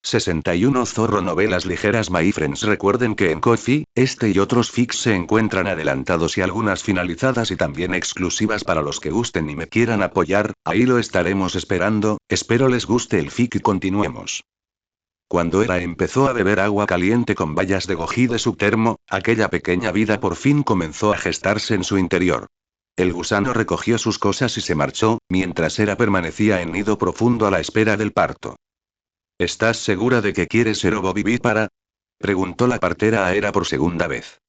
61 Zorro Novelas ligeras. My friends, recuerden que en Ko-fi, este y otros fics se encuentran adelantados y algunas finalizadas y también exclusivas para los que gusten y me quieran apoyar, ahí lo estaremos esperando, espero les guste el fic y continuemos. Cuando Era empezó a beber agua caliente con bayas de goji de su termo, aquella pequeña vida por fin comenzó a gestarse en su interior. El gusano recogió sus cosas y se marchó, mientras Era permanecía en nido profundo a la espera del parto. ¿Estás segura de que quieres ser ovovivípara? Preguntó la partera a Era por segunda vez.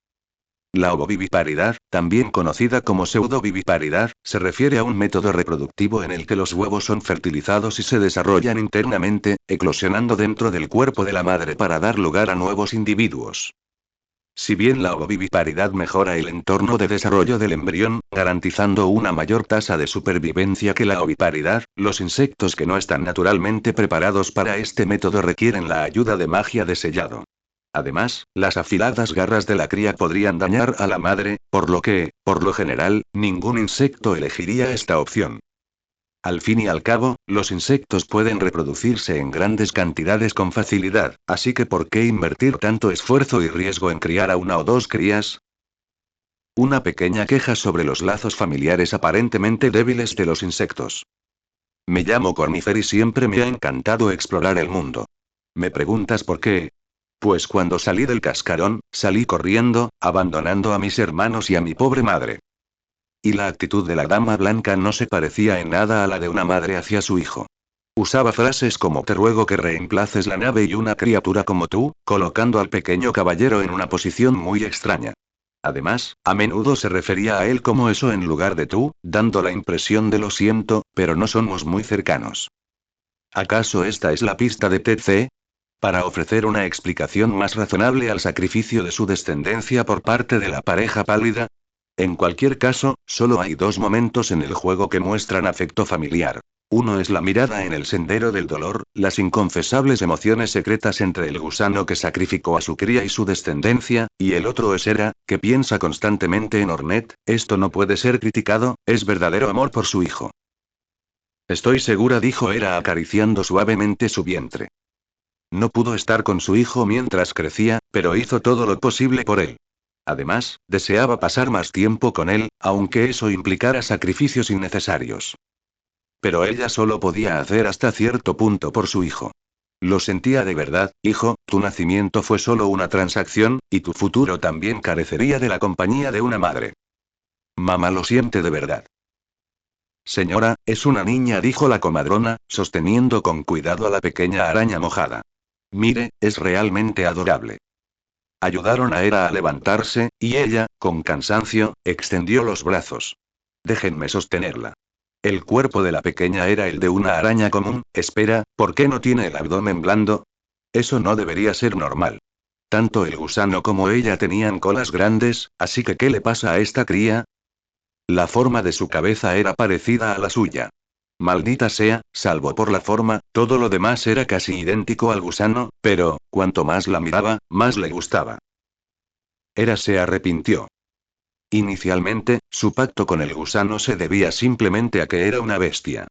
La ovoviviparidad, también conocida como pseudoviviparidad, se refiere a un método reproductivo en el que los huevos son fertilizados y se desarrollan internamente, eclosionando dentro del cuerpo de la madre para dar lugar a nuevos individuos. Si bien la ovoviviparidad mejora el entorno de desarrollo del embrión, garantizando una mayor tasa de supervivencia que la oviparidad, los insectos que no están naturalmente preparados para este método requieren la ayuda de magia de sellado. Además, las afiladas garras de la cría podrían dañar a la madre, por lo que, por lo general, ningún insecto elegiría esta opción. Al fin y al cabo, los insectos pueden reproducirse en grandes cantidades con facilidad, así que ¿por qué invertir tanto esfuerzo y riesgo en criar a una o dos crías? Una pequeña queja sobre los lazos familiares aparentemente débiles de los insectos. Me llamo Cornifer y siempre me ha encantado explorar el mundo. ¿Me preguntas por qué? Pues cuando salí del cascarón, salí corriendo, abandonando a mis hermanos y a mi pobre madre. Y la actitud de la dama blanca no se parecía en nada a la de una madre hacia su hijo. Usaba frases como te ruego que reemplaces la nave y una criatura como tú, colocando al pequeño caballero en una posición muy extraña. Además, a menudo se refería a él como eso en lugar de tú, dando la impresión de lo siento, pero no somos muy cercanos. ¿Acaso esta es la pista de TC? Para ofrecer una explicación más razonable al sacrificio de su descendencia por parte de la pareja pálida. En cualquier caso, solo hay dos momentos en el juego que muestran afecto familiar. Uno es la mirada en el sendero del dolor, las inconfesables emociones secretas entre el gusano que sacrificó a su cría y su descendencia, y el otro es Era, que piensa constantemente en Ornette, esto no puede ser criticado, es verdadero amor por su hijo. Estoy segura, dijo Era acariciando suavemente su vientre. No pudo estar con su hijo mientras crecía, pero hizo todo lo posible por él. Además, deseaba pasar más tiempo con él, aunque eso implicara sacrificios innecesarios. Pero ella solo podía hacer hasta cierto punto por su hijo. Lo sentía de verdad, hijo, tu nacimiento fue solo una transacción, y tu futuro también carecería de la compañía de una madre. Mamá lo siente de verdad. Señora, es una niña, dijo la comadrona, sosteniendo con cuidado a la pequeña araña mojada. Mire, es realmente adorable. Ayudaron a Era a levantarse, y ella, con cansancio, extendió los brazos. Déjenme sostenerla. El cuerpo de la pequeña era el de una araña común. Espera, ¿por qué no tiene el abdomen blando? Eso no debería ser normal. Tanto el gusano como ella tenían colas grandes, así que ¿qué le pasa a esta cría? La forma de su cabeza era parecida a la suya. Maldita sea, salvo por la forma, todo lo demás era casi idéntico al gusano, pero, cuanto más la miraba, más le gustaba. Era se arrepintió. Inicialmente, su pacto con el gusano se debía simplemente a que era una bestia.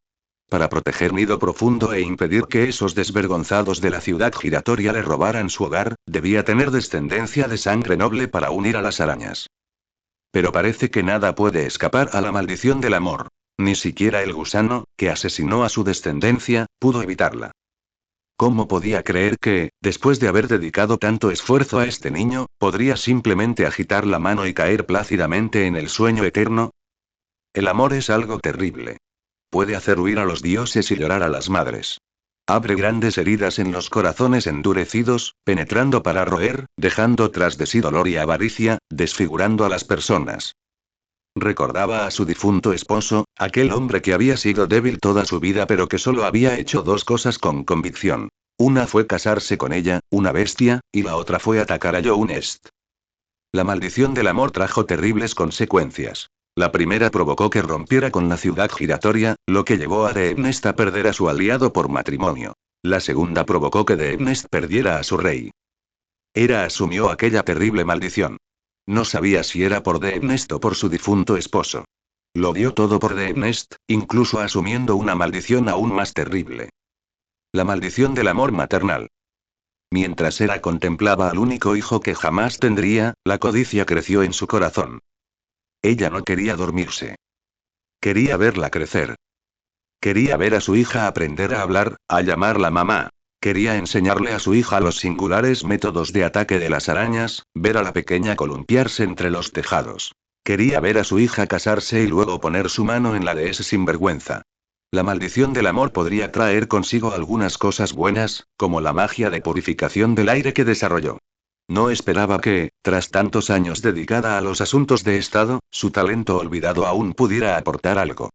Para proteger Nido Profundo e impedir que esos desvergonzados de la ciudad giratoria le robaran su hogar, debía tener descendencia de sangre noble para unir a las arañas. Pero parece que nada puede escapar a la maldición del amor. Ni siquiera el gusano, que asesinó a su descendencia, pudo evitarla. ¿Cómo podía creer que, después de haber dedicado tanto esfuerzo a este niño, podría simplemente agitar la mano y caer plácidamente en el sueño eterno? El amor es algo terrible. Puede hacer huir a los dioses y llorar a las madres. Abre grandes heridas en los corazones endurecidos, penetrando para roer, dejando tras de sí dolor y avaricia, desfigurando a las personas. Recordaba a su difunto esposo, aquel hombre que había sido débil toda su vida pero que solo había hecho dos cosas con convicción. Una fue casarse con ella, una bestia, y la otra fue atacar a John Est. La maldición del amor trajo terribles consecuencias. La primera provocó que rompiera con la ciudad giratoria, lo que llevó a Deepnest a perder a su aliado por matrimonio. La segunda provocó que Deepnest perdiera a su rey. Era asumió aquella terrible maldición. No sabía si era por Deepnest o por su difunto esposo. Lo dio todo por Deepnest, incluso asumiendo una maldición aún más terrible. La maldición del amor maternal. Mientras Hera contemplaba al único hijo que jamás tendría, la codicia creció en su corazón. Ella no quería dormirse. Quería verla crecer. Quería ver a su hija aprender a hablar, a llamarla mamá. Quería enseñarle a su hija los singulares métodos de ataque de las arañas, ver a la pequeña columpiarse entre los tejados. Quería ver a su hija casarse y luego poner su mano en la de ese sinvergüenza. La maldición del amor podría traer consigo algunas cosas buenas, como la magia de purificación del aire que desarrolló. No esperaba que, tras tantos años dedicada a los asuntos de Estado, su talento olvidado aún pudiera aportar algo.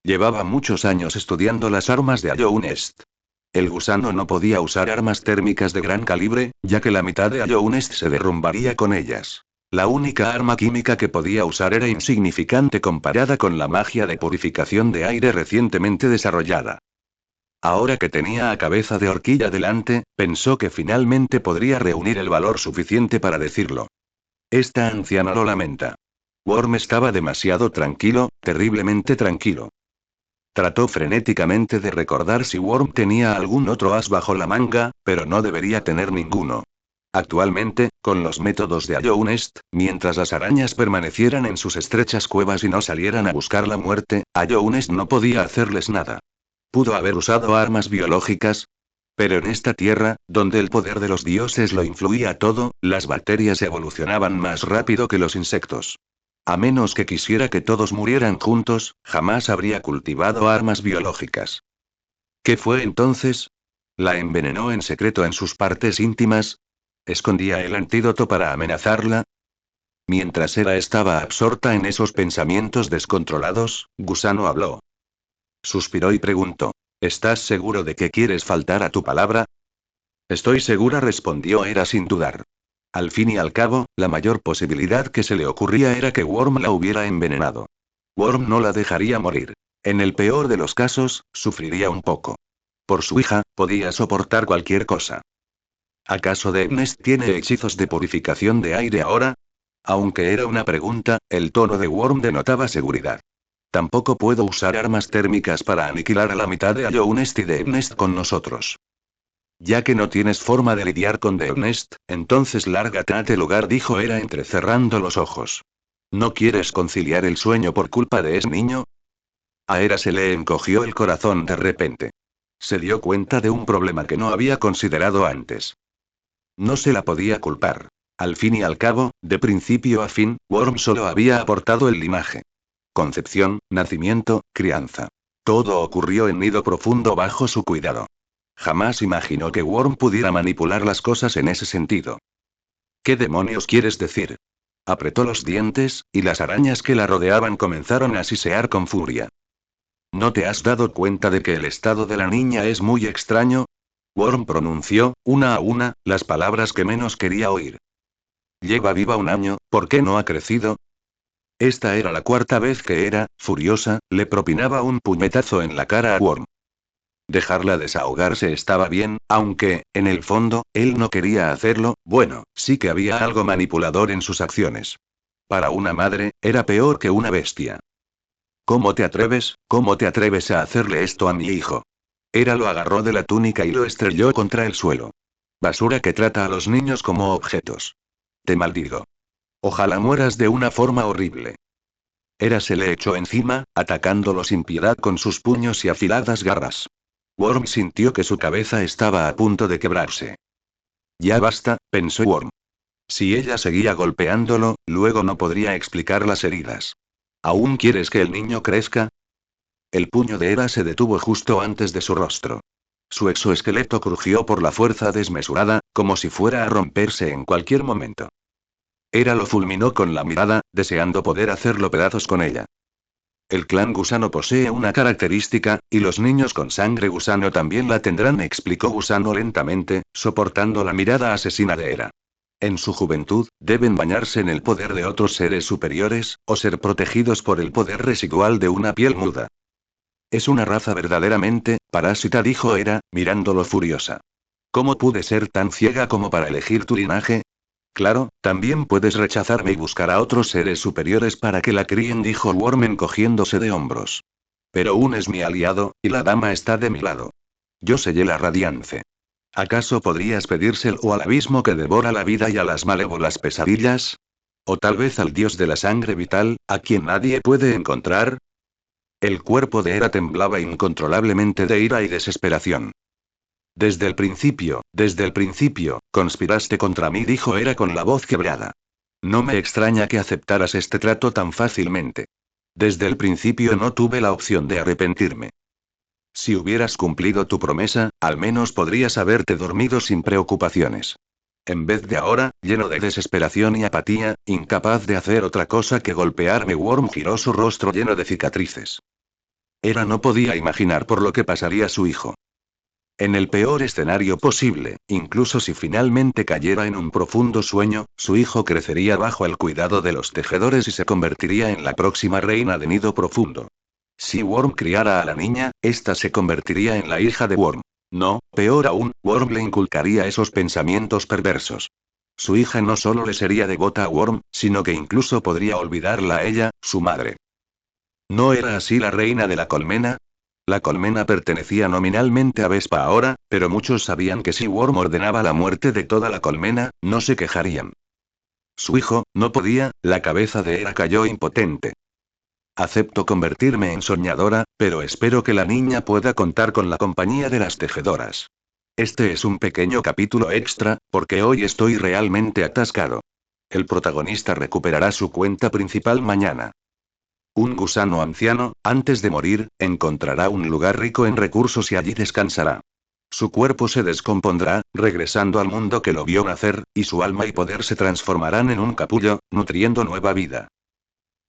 Llevaba muchos años estudiando las armas de Allounest. El gusano no podía usar armas térmicas de gran calibre, ya que la mitad de Allounest se derrumbaría con ellas. La única arma química que podía usar era insignificante comparada con la magia de purificación de aire recientemente desarrollada. Ahora que tenía a Cabeza de Horquilla delante, pensó que finalmente podría reunir el valor suficiente para decirlo. Esta anciana lo lamenta. Worm estaba demasiado tranquilo, terriblemente tranquilo. Trató frenéticamente de recordar si Worm tenía algún otro as bajo la manga, pero no debería tener ninguno. Actualmente, con los métodos de Allounest, mientras las arañas permanecieran en sus estrechas cuevas y no salieran a buscar la muerte, Allounest no podía hacerles nada. ¿Pudo haber usado armas biológicas? Pero en esta tierra, donde el poder de los dioses lo influía todo, las bacterias evolucionaban más rápido que los insectos. A menos que quisiera que todos murieran juntos, jamás habría cultivado armas biológicas. ¿Qué fue entonces? ¿La envenenó en secreto en sus partes íntimas? ¿Escondía el antídoto para amenazarla? Mientras Hera estaba absorta en esos pensamientos descontrolados, Gusano habló. Suspiró y preguntó. ¿Estás seguro de que quieres faltar a tu palabra? Estoy segura, respondió Hera sin dudar. Al fin y al cabo, la mayor posibilidad que se le ocurría era que Worm la hubiera envenenado. Worm no la dejaría morir. En el peor de los casos, sufriría un poco. Por su hija, podía soportar cualquier cosa. ¿Acaso Deepnest tiene hechizos de purificación de aire ahora? Aunque era una pregunta, el tono de Worm denotaba seguridad. Tampoco puedo usar armas térmicas para aniquilar a la mitad de Allounest y Deepnest con nosotros. Ya que no tienes forma de lidiar con Deepnest, entonces lárgate a este lugar, dijo Hera entrecerrando los ojos. ¿No quieres conciliar el sueño por culpa de ese niño? A Hera se le encogió el corazón de repente. Se dio cuenta de un problema que no había considerado antes. No se la podía culpar. Al fin y al cabo, de principio a fin, Worm solo había aportado el linaje. Concepción, nacimiento, crianza. Todo ocurrió en nido profundo bajo su cuidado. Jamás imaginó que Worm pudiera manipular las cosas en ese sentido. ¿Qué demonios quieres decir? Apretó los dientes, y las arañas que la rodeaban comenzaron a sisear con furia. ¿No te has dado cuenta de que el estado de la niña es muy extraño? Worm pronunció, una a una, las palabras que menos quería oír. Lleva viva un año, ¿por qué no ha crecido? Esta era la cuarta vez que Hera, furiosa, le propinaba un puñetazo en la cara a Worm. Dejarla desahogarse estaba bien, aunque, en el fondo, él no quería hacerlo. Bueno, sí que había algo manipulador en sus acciones. Para una madre, era peor que una bestia. ¿Cómo te atreves? ¿Cómo te atreves a hacerle esto a mi hijo? Hera lo agarró de la túnica y lo estrelló contra el suelo. Basura que trata a los niños como objetos. Te maldigo. Ojalá mueras de una forma horrible. Hera se le echó encima, atacándolo sin piedad con sus puños y afiladas garras. Worm sintió que su cabeza estaba a punto de quebrarse. Ya basta, pensó Worm. Si ella seguía golpeándolo, luego no podría explicar las heridas. ¿Aún quieres que el niño crezca? El puño de Hera se detuvo justo antes de su rostro. Su exoesqueleto crujió por la fuerza desmesurada, como si fuera a romperse en cualquier momento. Hera lo fulminó con la mirada, deseando poder hacerlo pedazos con ella. El clan gusano posee una característica, y los niños con sangre gusano también la tendrán, explicó Gusano lentamente, soportando la mirada asesina de Hera. En su juventud, deben bañarse en el poder de otros seres superiores, o ser protegidos por el poder residual de una piel muda. Es una raza verdaderamente parásita, dijo Hera, mirándolo furiosa. ¿Cómo pude ser tan ciega como para elegir tu linaje? Claro, también puedes rechazarme y buscar a otros seres superiores para que la críen, dijo Worm encogiéndose de hombros. Pero Un es mi aliado, y la dama está de mi lado. Yo sellé la radiance. ¿Acaso podrías pedírselo al abismo que devora la vida y a las malévolas pesadillas? ¿O tal vez al dios de la sangre vital, a quien nadie puede encontrar? El cuerpo de Hera temblaba incontrolablemente de ira y desesperación. Desde el principio, conspiraste contra mí, dijo Hera con la voz quebrada. No me extraña que aceptaras este trato tan fácilmente. Desde el principio no tuve la opción de arrepentirme. Si hubieras cumplido tu promesa, al menos podrías haberte dormido sin preocupaciones. En vez de ahora, lleno de desesperación y apatía, incapaz de hacer otra cosa que golpearme, Worm giró su rostro lleno de cicatrices. Hera no podía imaginar por lo que pasaría su hijo. En el peor escenario posible, incluso si finalmente cayera en un profundo sueño, su hijo crecería bajo el cuidado de los tejedores y se convertiría en la próxima reina de Nido Profundo. Si Worm criara a la niña, ésta se convertiría en la hija de Worm. No, peor aún, Worm le inculcaría esos pensamientos perversos. Su hija no solo le sería devota a Worm, sino que incluso podría olvidarla a ella, su madre. ¿No era así la reina de la colmena? La colmena pertenecía nominalmente a Vespa ahora, pero muchos sabían que si Worm ordenaba la muerte de toda la colmena, no se quejarían. Su hijo, no podía, la cabeza de Hera cayó impotente. Acepto convertirme en soñadora, pero espero que la niña pueda contar con la compañía de las tejedoras. Este es un pequeño capítulo extra, porque hoy estoy realmente atascado. El protagonista recuperará su cuenta principal mañana. Un gusano anciano, antes de morir, encontrará un lugar rico en recursos y allí descansará. Su cuerpo se descompondrá, regresando al mundo que lo vio nacer, y su alma y poder se transformarán en un capullo, nutriendo nueva vida.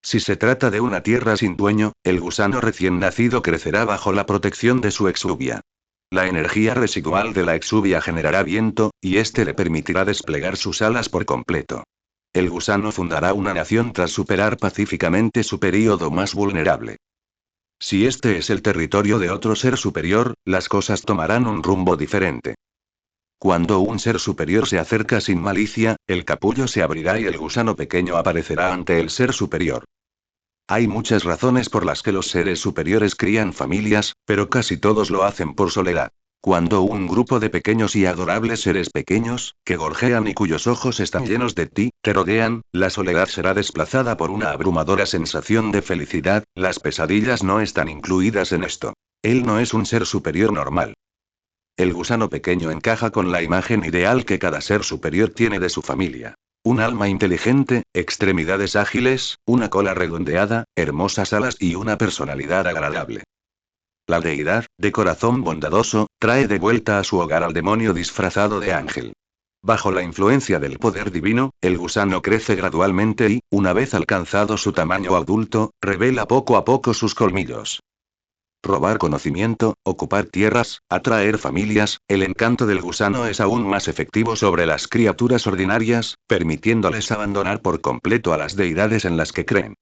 Si se trata de una tierra sin dueño, el gusano recién nacido crecerá bajo la protección de su exuvia. La energía residual de la exuvia generará viento, y este le permitirá desplegar sus alas por completo. El gusano fundará una nación tras superar pacíficamente su período más vulnerable. Si este es el territorio de otro ser superior, las cosas tomarán un rumbo diferente. Cuando un ser superior se acerca sin malicia, el capullo se abrirá y el gusano pequeño aparecerá ante el ser superior. Hay muchas razones por las que los seres superiores crían familias, pero casi todos lo hacen por soledad. Cuando un grupo de pequeños y adorables seres pequeños, que gorjean y cuyos ojos están llenos de ti, te rodean, la soledad será desplazada por una abrumadora sensación de felicidad. Las pesadillas no están incluidas en esto. Él no es un ser superior normal. El gusano pequeño encaja con la imagen ideal que cada ser superior tiene de su familia. Un alma inteligente, extremidades ágiles, una cola redondeada, hermosas alas y una personalidad agradable. La deidad, de corazón bondadoso, trae de vuelta a su hogar al demonio disfrazado de ángel. Bajo la influencia del poder divino, el gusano crece gradualmente y, una vez alcanzado su tamaño adulto, revela poco a poco sus colmillos. Robar conocimiento, ocupar tierras, atraer familias, el encanto del gusano es aún más efectivo sobre las criaturas ordinarias, permitiéndoles abandonar por completo a las deidades en las que creen.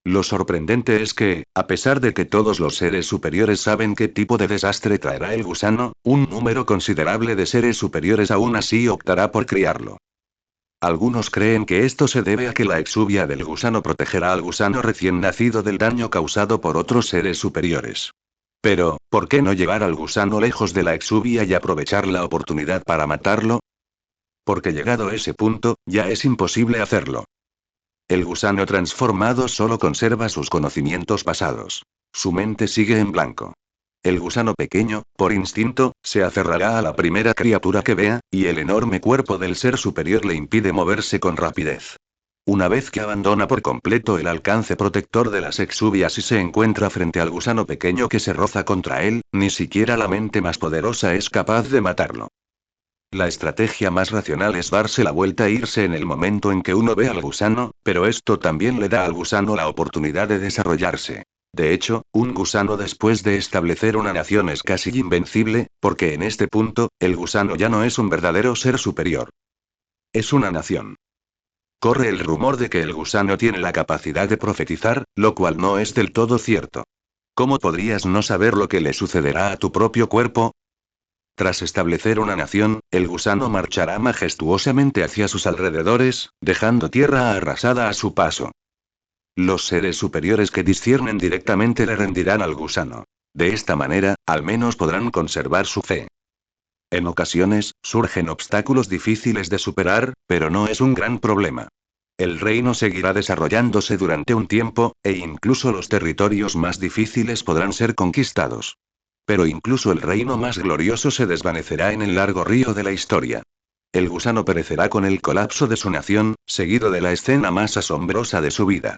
Lo sorprendente es que, a pesar de que todos los seres superiores saben qué tipo de desastre traerá el gusano, un número considerable de seres superiores aún así optará por criarlo. Algunos creen que esto se debe a que la exuvia del gusano protegerá al gusano recién nacido del daño causado por otros seres superiores. Pero, ¿por qué no llevar al gusano lejos de la exuvia y aprovechar la oportunidad para matarlo? Porque llegado ese punto, ya es imposible hacerlo. El gusano transformado solo conserva sus conocimientos pasados. Su mente sigue en blanco. El gusano pequeño, por instinto, se aferrará a la primera criatura que vea, y el enorme cuerpo del ser superior le impide moverse con rapidez. Una vez que abandona por completo el alcance protector de las exuvias y se encuentra frente al gusano pequeño que se roza contra él, ni siquiera la mente más poderosa es capaz de matarlo. La estrategia más racional es darse la vuelta e irse en el momento en que uno ve al gusano, pero esto también le da al gusano la oportunidad de desarrollarse. De hecho, un gusano después de establecer una nación es casi invencible, porque en este punto, el gusano ya no es un verdadero ser superior. Es una nación. Corre el rumor de que el gusano tiene la capacidad de profetizar, lo cual no es del todo cierto. ¿Cómo podrías no saber lo que le sucederá a tu propio cuerpo? Tras establecer una nación, el gusano marchará majestuosamente hacia sus alrededores, dejando tierra arrasada a su paso. Los seres superiores que disciernen directamente le rendirán al gusano. De esta manera, al menos podrán conservar su fe. En ocasiones, surgen obstáculos difíciles de superar, pero no es un gran problema. El reino seguirá desarrollándose durante un tiempo, e incluso los territorios más difíciles podrán ser conquistados. Pero incluso el reino más glorioso se desvanecerá en el largo río de la historia. El gusano perecerá con el colapso de su nación, seguido de la escena más asombrosa de su vida.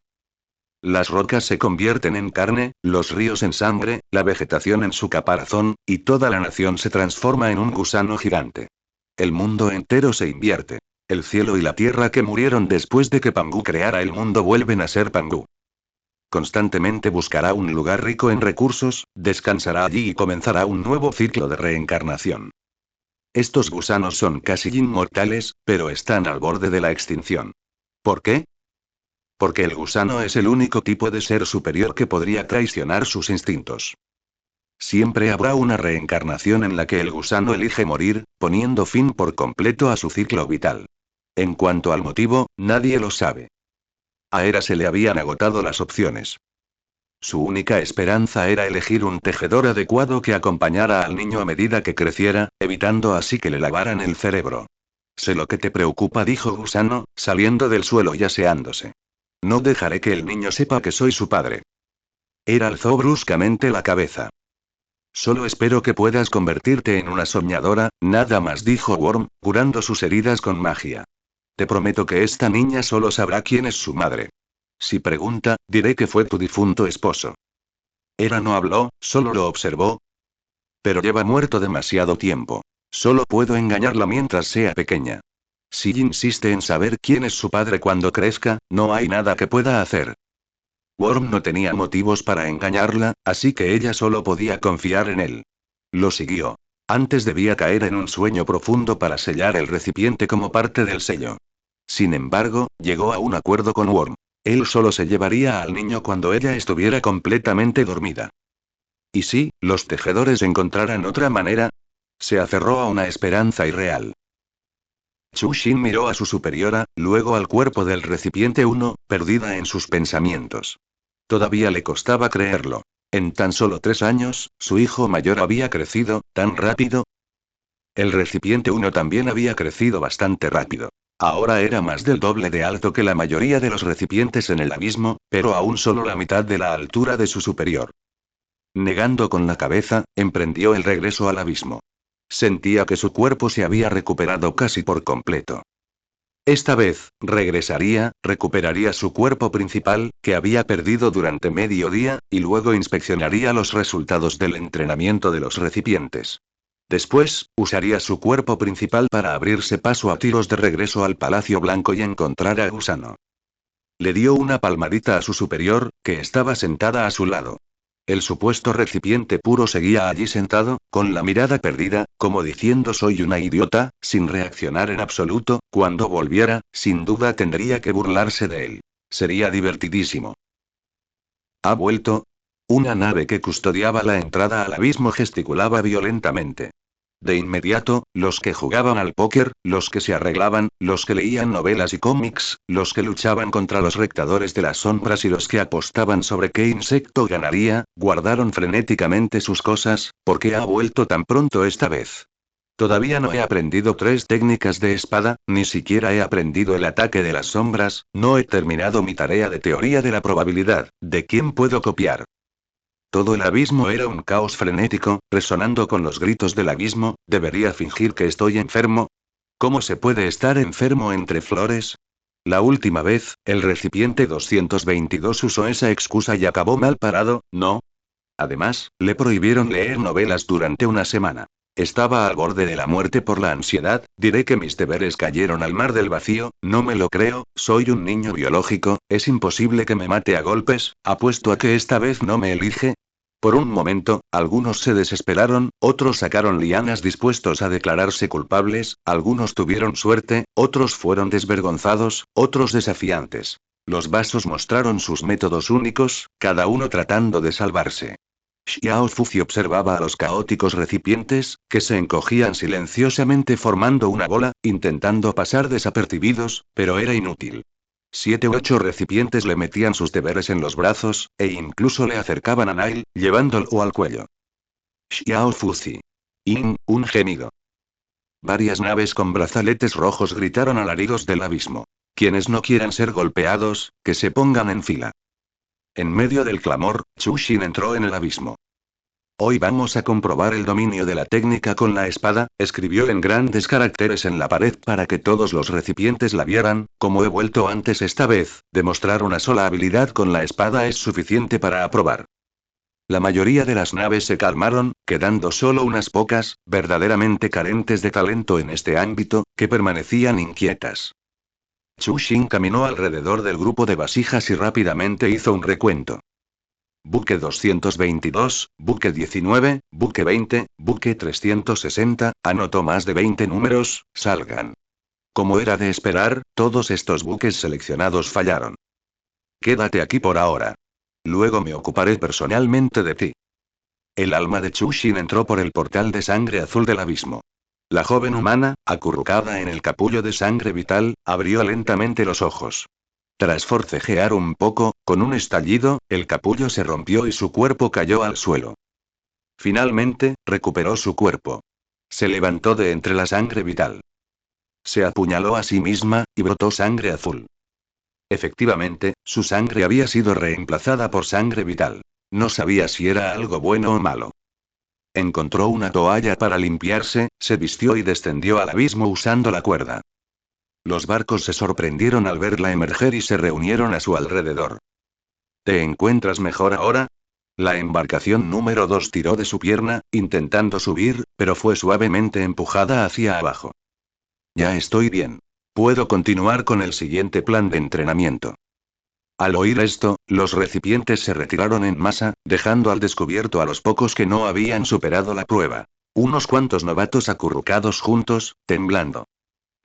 Las rocas se convierten en carne, los ríos en sangre, la vegetación en su caparazón, y toda la nación se transforma en un gusano gigante. El mundo entero se invierte. El cielo y la tierra que murieron después de que Pangu creara el mundo vuelven a ser Pangu. Constantemente buscará un lugar rico en recursos, descansará allí y comenzará un nuevo ciclo de reencarnación. Estos gusanos son casi inmortales, pero están al borde de la extinción. ¿Por qué? Porque el gusano es el único tipo de ser superior que podría traicionar sus instintos. Siempre habrá una reencarnación en la que el gusano elige morir, poniendo fin por completo a su ciclo vital. En cuanto al motivo, nadie lo sabe. A Hera se le habían agotado las opciones. Su única esperanza era elegir un tejedor adecuado que acompañara al niño a medida que creciera, evitando así que le lavaran el cerebro. Sé lo que te preocupa, dijo Gusano, saliendo del suelo y aseándose. No dejaré que el niño sepa que soy su padre. Hera alzó bruscamente la cabeza. Solo espero que puedas convertirte en una soñadora, nada más, dijo Worm, curando sus heridas con magia. Te prometo que esta niña solo sabrá quién es su madre. Si pregunta, diré que fue tu difunto esposo. Hera no habló, solo lo observó. Pero lleva muerto demasiado tiempo. Solo puedo engañarla mientras sea pequeña. Si insiste en saber quién es su padre cuando crezca, no hay nada que pueda hacer. Worm no tenía motivos para engañarla, así que ella solo podía confiar en él. Lo siguió. Antes debía caer en un sueño profundo para sellar el recipiente como parte del sello. Sin embargo, llegó a un acuerdo con Worm. Él solo se llevaría al niño cuando ella estuviera completamente dormida. ¿Y si los tejedores encontraran otra manera? Se aferró a una esperanza irreal. Chu Xin miró a su superiora, luego al cuerpo del recipiente 1, perdida en sus pensamientos. Todavía le costaba creerlo. En tan solo 3 años, su hijo mayor había crecido, tan rápido. El recipiente 1 también había crecido bastante rápido. Ahora era más del doble de alto que la mayoría de los recipientes en el abismo, pero aún solo la mitad de la altura de su superior. Negando con la cabeza, emprendió el regreso al abismo. Sentía que su cuerpo se había recuperado casi por completo. Esta vez, regresaría, recuperaría su cuerpo principal, que había perdido durante medio día, y luego inspeccionaría los resultados del entrenamiento de los recipientes. Después, usaría su cuerpo principal para abrirse paso a tiros de regreso al Palacio Blanco y encontrar a Gusano. Le dio una palmadita a su superior, que estaba sentada a su lado. El supuesto recipiente puro seguía allí sentado, con la mirada perdida, como diciendo soy una idiota, sin reaccionar en absoluto. Cuando volviera, sin duda tendría que burlarse de él. Sería divertidísimo. ¿Ha vuelto? Una nave que custodiaba la entrada al abismo gesticulaba violentamente. De inmediato, los que jugaban al póker, los que se arreglaban, los que leían novelas y cómics, los que luchaban contra los rectadores de las sombras y los que apostaban sobre qué insecto ganaría, guardaron frenéticamente sus cosas. ¿Por qué ha vuelto tan pronto esta vez? Todavía no he aprendido 3 técnicas de espada, ni siquiera he aprendido el ataque de las sombras, no he terminado mi tarea de teoría de la probabilidad. ¿De quién puedo copiar? Todo el abismo era un caos frenético, resonando con los gritos del abismo. ¿Debería fingir que estoy enfermo? ¿Cómo se puede estar enfermo entre flores? La última vez, el recipiente 222 usó esa excusa y acabó mal parado, ¿no? Además, le prohibieron leer novelas durante una semana. Estaba al borde de la muerte por la ansiedad. Diré que mis deberes cayeron al mar del vacío. No me lo creo, soy un niño biológico, es imposible que me mate a golpes. Apuesto a que esta vez no me elige. Por un momento, algunos se desesperaron, otros sacaron lianas dispuestos a declararse culpables, algunos tuvieron suerte, otros fueron desvergonzados, otros desafiantes. Los vasos mostraron sus métodos únicos, cada uno tratando de salvarse. Xiao Fuzi observaba a los caóticos recipientes, que se encogían silenciosamente formando una bola, intentando pasar desapercibidos, pero era inútil. 7 u 8 recipientes le metían sus deberes en los brazos, e incluso le acercaban a Nile, llevándolo al cuello. Xiao Fuzi. Un gemido. Varias naves con brazaletes rojos gritaron alaridos del abismo. Quienes no quieran ser golpeados, que se pongan en fila. En medio del clamor, Chushin entró en el abismo. Hoy vamos a comprobar el dominio de la técnica con la espada, escribió en grandes caracteres en la pared para que todos los recipientes la vieran. Como he vuelto antes esta vez, demostrar una sola habilidad con la espada es suficiente para aprobar. La mayoría de las naves se calmaron, quedando solo unas pocas, verdaderamente carentes de talento en este ámbito, que permanecían inquietas. Chushin caminó alrededor del grupo de vasijas y rápidamente hizo un recuento. Buque 222, buque 19, buque 20, buque 360, anotó más de 20 números, salgan. Como era de esperar, todos estos buques seleccionados fallaron. Quédate aquí por ahora. Luego me ocuparé personalmente de ti. El alma de Chushin entró por el portal de sangre azul del abismo. La joven humana, acurrucada en el capullo de sangre vital, abrió lentamente los ojos. Tras forcejear un poco, con un estallido, el capullo se rompió y su cuerpo cayó al suelo. Finalmente, recuperó su cuerpo. Se levantó de entre la sangre vital. Se apuñaló a sí misma, y brotó sangre azul. Efectivamente, su sangre había sido reemplazada por sangre vital. No sabía si era algo bueno o malo. Encontró una toalla para limpiarse, se vistió y descendió al abismo usando la cuerda. Los barcos se sorprendieron al verla emerger y se reunieron a su alrededor. ¿Te encuentras mejor ahora? La embarcación número 2 tiró de su pierna, intentando subir, pero fue suavemente empujada hacia abajo. Ya estoy bien. Puedo continuar con el siguiente plan de entrenamiento. Al oír esto, los recipientes se retiraron en masa, dejando al descubierto a los pocos que no habían superado la prueba. Unos cuantos novatos acurrucados juntos, temblando.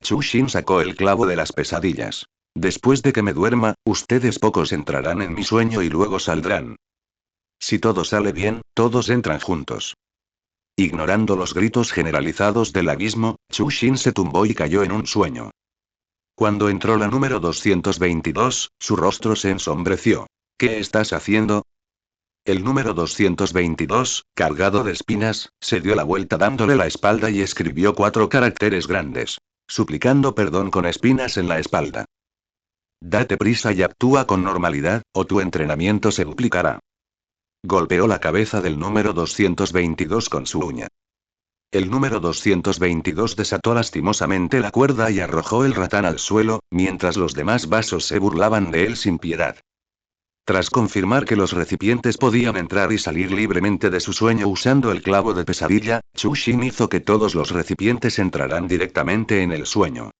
Chushin sacó el clavo de las pesadillas. Después de que me duerma, ustedes pocos entrarán en mi sueño y luego saldrán. Si todo sale bien, todos entran juntos. Ignorando los gritos generalizados del abismo, Chushin se tumbó y cayó en un sueño. Cuando entró la número 222, su rostro se ensombreció. ¿Qué estás haciendo? El número 222, cargado de espinas, se dio la vuelta dándole la espalda y escribió 4 caracteres grandes. Suplicando perdón con espinas en la espalda. Date prisa y actúa con normalidad, o tu entrenamiento se duplicará. Golpeó la cabeza del número 222 con su uña. El número 222 desató lastimosamente la cuerda y arrojó el ratán al suelo, mientras los demás vasos se burlaban de él sin piedad. Tras confirmar que los recipientes podían entrar y salir libremente de su sueño usando el clavo de pesadilla, Chushin hizo que todos los recipientes entraran directamente en el sueño.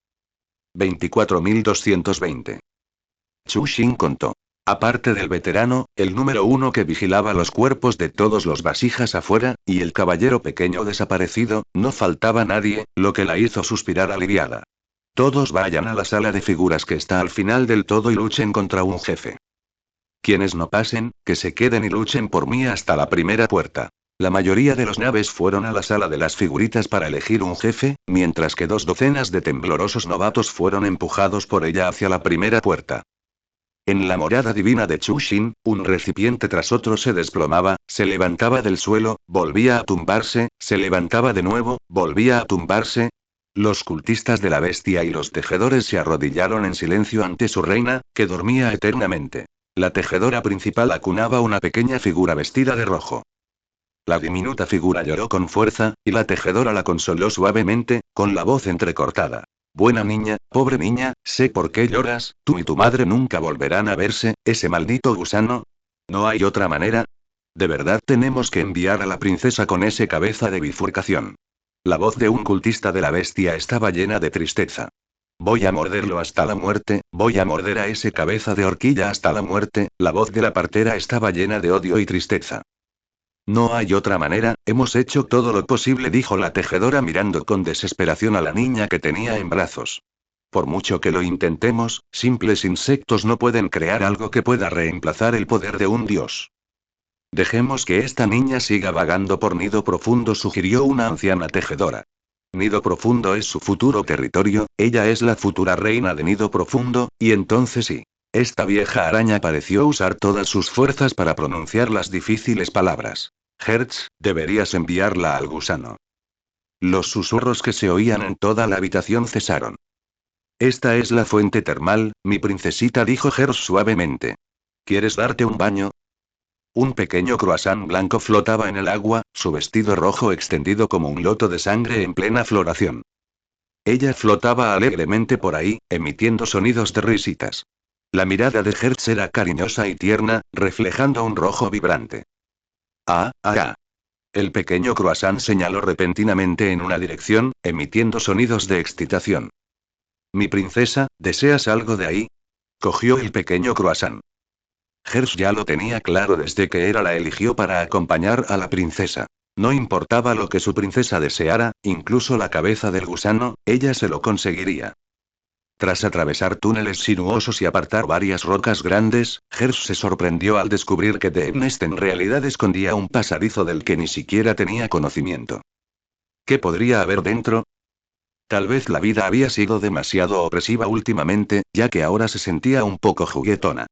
24.220. Chushin contó. Aparte del veterano, el número 1 que vigilaba los cuerpos de todos los vasijas afuera, y el caballero pequeño desaparecido, no faltaba nadie, lo que la hizo suspirar aliviada. Todos vayan a la sala de figuras que está al final del todo y luchen contra un jefe. Quienes no pasen, que se queden y luchen por mí hasta la primera puerta. La mayoría de los naves fueron a la sala de las figuritas para elegir un jefe, mientras que 2 docenas de temblorosos novatos fueron empujados por ella hacia la primera puerta. En la morada divina de Chushin, un recipiente tras otro se desplomaba, se levantaba del suelo, volvía a tumbarse, se levantaba de nuevo, volvía a tumbarse. Los cultistas de la bestia y los tejedores se arrodillaron en silencio ante su reina, que dormía eternamente. La tejedora principal acunaba una pequeña figura vestida de rojo. La diminuta figura lloró con fuerza, y la tejedora la consoló suavemente, con la voz entrecortada. Buena niña, pobre niña, sé por qué lloras, tú y tu madre nunca volverán a verse, ese maldito gusano. ¿No hay otra manera? De verdad tenemos que enviar a la princesa con ese cabeza de bifurcación. La voz de un cultista de la bestia estaba llena de tristeza. Voy a morderlo hasta la muerte, voy a morder a ese cabeza de horquilla hasta la muerte. La voz de la partera estaba llena de odio y tristeza. No hay otra manera, hemos hecho todo lo posible, dijo la tejedora mirando con desesperación a la niña que tenía en brazos. Por mucho que lo intentemos, simples insectos no pueden crear algo que pueda reemplazar el poder de un dios. Dejemos que esta niña siga vagando por Nido Profundo, sugirió una anciana tejedora. Nido Profundo es su futuro territorio, ella es la futura reina de Nido Profundo, y entonces sí. Esta vieja araña pareció usar todas sus fuerzas para pronunciar las difíciles palabras. Hertz, deberías enviarla al gusano. Los susurros que se oían en toda la habitación cesaron. Esta es la fuente termal, mi princesita, dijo Hers suavemente. ¿Quieres darte un baño? Un pequeño croissant blanco flotaba en el agua, su vestido rojo extendido como un loto de sangre en plena floración. Ella flotaba alegremente por ahí, emitiendo sonidos de risitas. La mirada de Hertz era cariñosa y tierna, reflejando un rojo vibrante. Ah, ah, ah. El pequeño croissant señaló repentinamente en una dirección, emitiendo sonidos de excitación. Mi princesa, ¿deseas algo de ahí? Cogió el pequeño croissant. Hertz ya lo tenía claro desde que Hera la eligió para acompañar a la princesa. No importaba lo que su princesa deseara, incluso la cabeza del gusano, ella se lo conseguiría. Tras atravesar túneles sinuosos y apartar varias rocas grandes, Hertz se sorprendió al descubrir que The Nest en realidad escondía un pasadizo del que ni siquiera tenía conocimiento. ¿Qué podría haber dentro? Tal vez la vida había sido demasiado opresiva últimamente, ya que ahora se sentía un poco juguetona.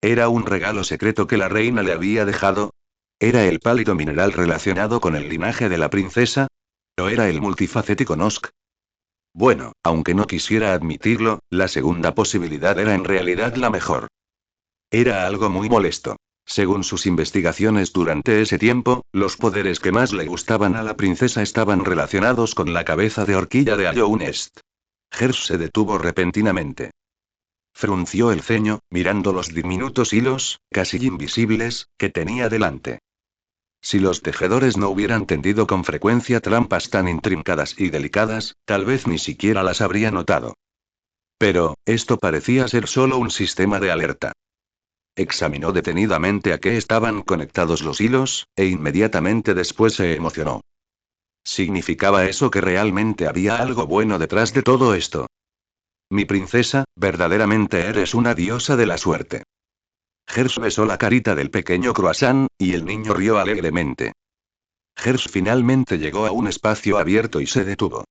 ¿Era un regalo secreto que la reina le había dejado? ¿Era el pálido mineral relacionado con el linaje de la princesa? ¿O era el multifacético Nosk? Bueno, aunque no quisiera admitirlo, la segunda posibilidad era en realidad la mejor. Era algo muy molesto. Según sus investigaciones durante ese tiempo, los poderes que más le gustaban a la princesa estaban relacionados con la cabeza de horquilla de Ayounest. Hersh se detuvo repentinamente. Frunció el ceño, mirando los diminutos hilos, casi invisibles, que tenía delante. Si los tejedores no hubieran tendido con frecuencia trampas tan intrincadas y delicadas, tal vez ni siquiera las habría notado. Pero, esto parecía ser solo un sistema de alerta. Examinó detenidamente a qué estaban conectados los hilos, e inmediatamente después se emocionó. ¿Significaba eso que realmente había algo bueno detrás de todo esto? Mi princesa, verdaderamente eres una diosa de la suerte. Hersh besó la carita del pequeño croissant, y el niño rió alegremente. Hersh finalmente llegó a un espacio abierto y se detuvo.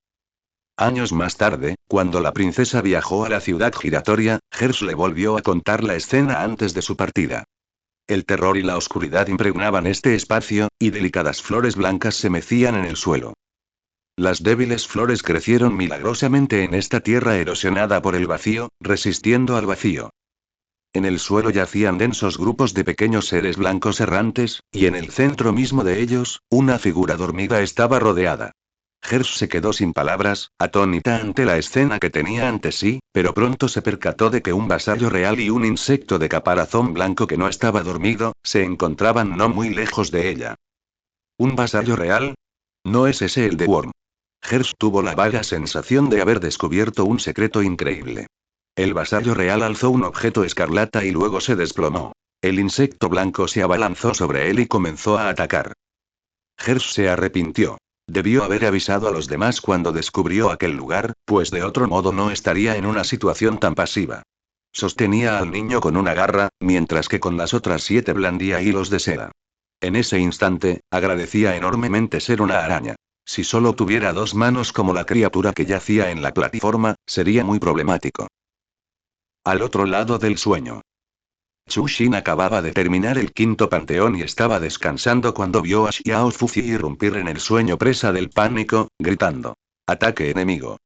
Años más tarde, cuando la princesa viajó a la ciudad giratoria, Hersh le volvió a contar la escena antes de su partida. El terror y la oscuridad impregnaban este espacio, y delicadas flores blancas se mecían en el suelo. Las débiles flores crecieron milagrosamente en esta tierra erosionada por el vacío, resistiendo al vacío. En el suelo yacían densos grupos de pequeños seres blancos errantes, y en el centro mismo de ellos, una figura dormida estaba rodeada. Hersh se quedó sin palabras, atónita ante la escena que tenía ante sí, pero pronto se percató de que un vasallo real y un insecto de caparazón blanco que no estaba dormido, se encontraban no muy lejos de ella. ¿Un vasallo real? ¿No es ese el de Worm? Hersh tuvo la vaga sensación de haber descubierto un secreto increíble. El vasallo real alzó un objeto escarlata y luego se desplomó. El insecto blanco se abalanzó sobre él y comenzó a atacar. Hersh se arrepintió. Debió haber avisado a los demás cuando descubrió aquel lugar, pues de otro modo no estaría en una situación tan pasiva. Sostenía al niño con una garra, mientras que con las otras 7 blandía hilos de seda. En ese instante, agradecía enormemente ser una araña. Si solo tuviera 2 manos como la criatura que yacía en la plataforma, sería muy problemático. Al otro lado del sueño. Chu Xin acababa de terminar el quinto panteón y estaba descansando cuando vio a Xiao Fuzi irrumpir en el sueño presa del pánico, gritando. ¡Ataque enemigo!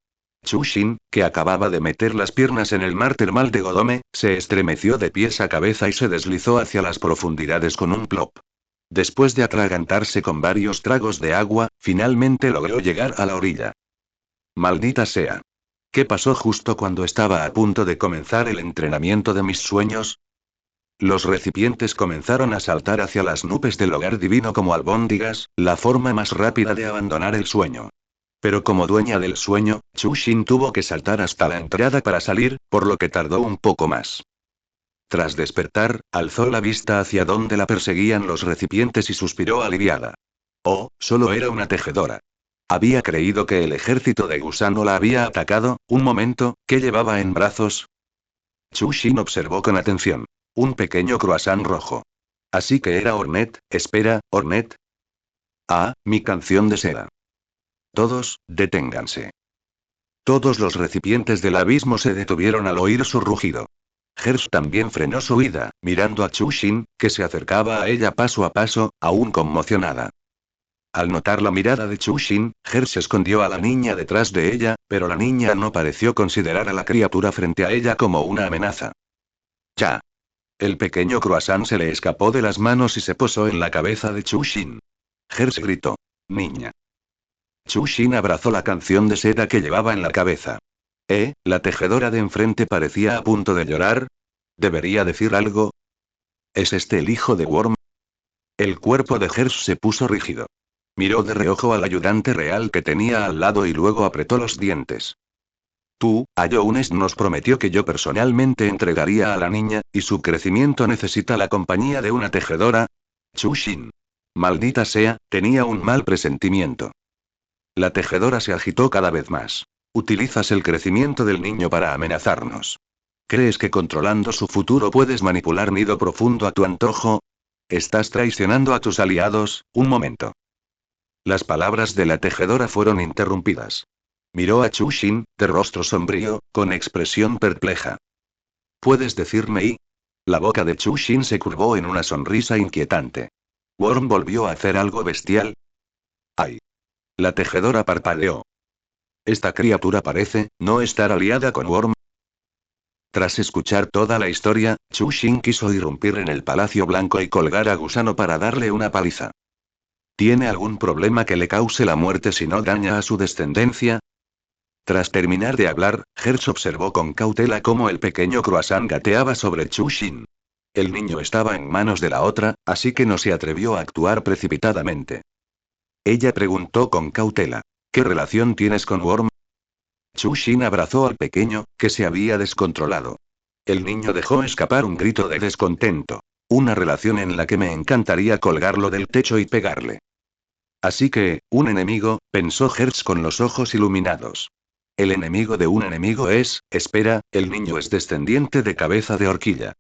Chu Xin, que acababa de meter las piernas en el mar termal de Godome, se estremeció de pies a cabeza y se deslizó hacia las profundidades con un plop. Después de atragantarse con varios tragos de agua, finalmente logró llegar a la orilla. ¡Maldita sea! ¿Qué pasó justo cuando estaba a punto de comenzar el entrenamiento de mis sueños? Los recipientes comenzaron a saltar hacia las nubes del hogar divino como albóndigas, la forma más rápida de abandonar el sueño. Pero como dueña del sueño, Chu Xin tuvo que saltar hasta la entrada para salir, por lo que tardó un poco más. Tras despertar, alzó la vista hacia donde la perseguían los recipientes y suspiró aliviada. Oh, solo era una tejedora. Había creído que el ejército de gusano la había atacado. Un momento, ¿qué llevaba en brazos? Chu Xin observó con atención. Un pequeño croissant rojo. Así que era Hornet. Espera, Hornet. Ah, mi canción de seda. Todos, deténganse. Todos los recipientes del abismo se detuvieron al oír su rugido. Hersh también frenó su huida, mirando a Chu Xin, que se acercaba a ella paso a paso, aún conmocionada. Al notar la mirada de Chushin, Hertz escondió a la niña detrás de ella, pero la niña no pareció considerar a la criatura frente a ella como una amenaza. ¡Ya! El pequeño croissant se le escapó de las manos y se posó en la cabeza de Chushin. Hertz gritó. Niña. Chushin abrazó la canción de seda que llevaba en la cabeza. La tejedora de enfrente parecía a punto de llorar. ¿Debería decir algo? ¿Es este el hijo de Worm? El cuerpo de Hertz se puso rígido. Miró de reojo al ayudante real que tenía al lado y luego apretó los dientes. Ayounest nos prometió que yo personalmente entregaría a la niña, y su crecimiento necesita la compañía de una tejedora. Chushin. Maldita sea, tenía un mal presentimiento. La tejedora se agitó cada vez más. Utilizas el crecimiento del niño para amenazarnos. ¿Crees que controlando su futuro puedes manipular Nido Profundo a tu antojo? Estás traicionando a tus aliados. Un momento. Las palabras de la tejedora fueron interrumpidas. Miró a Chushin, de rostro sombrío, con expresión perpleja. ¿Puedes decirme y? La boca de Chushin se curvó en una sonrisa inquietante. ¿Worm volvió a hacer algo bestial? ¡Ay! La tejedora parpadeó. Esta criatura parece no estar aliada con Worm. Tras escuchar toda la historia, Chushin quiso irrumpir en el Palacio Blanco y colgar a Gusano para darle una paliza. ¿Tiene algún problema que le cause la muerte si no daña a su descendencia? Tras terminar de hablar, Hertz observó con cautela cómo el pequeño croissant gateaba sobre Chushin. El niño estaba en manos de la otra, así que no se atrevió a actuar precipitadamente. Ella preguntó con cautela. ¿Qué relación tienes con Worm? Chushin abrazó al pequeño, que se había descontrolado. El niño dejó escapar un grito de descontento. Una relación en la que me encantaría colgarlo del techo y pegarle. Así que, un enemigo, pensó Hertz con los ojos iluminados. El enemigo de un enemigo es, espera, el niño es descendiente de Cabeza de Horquilla.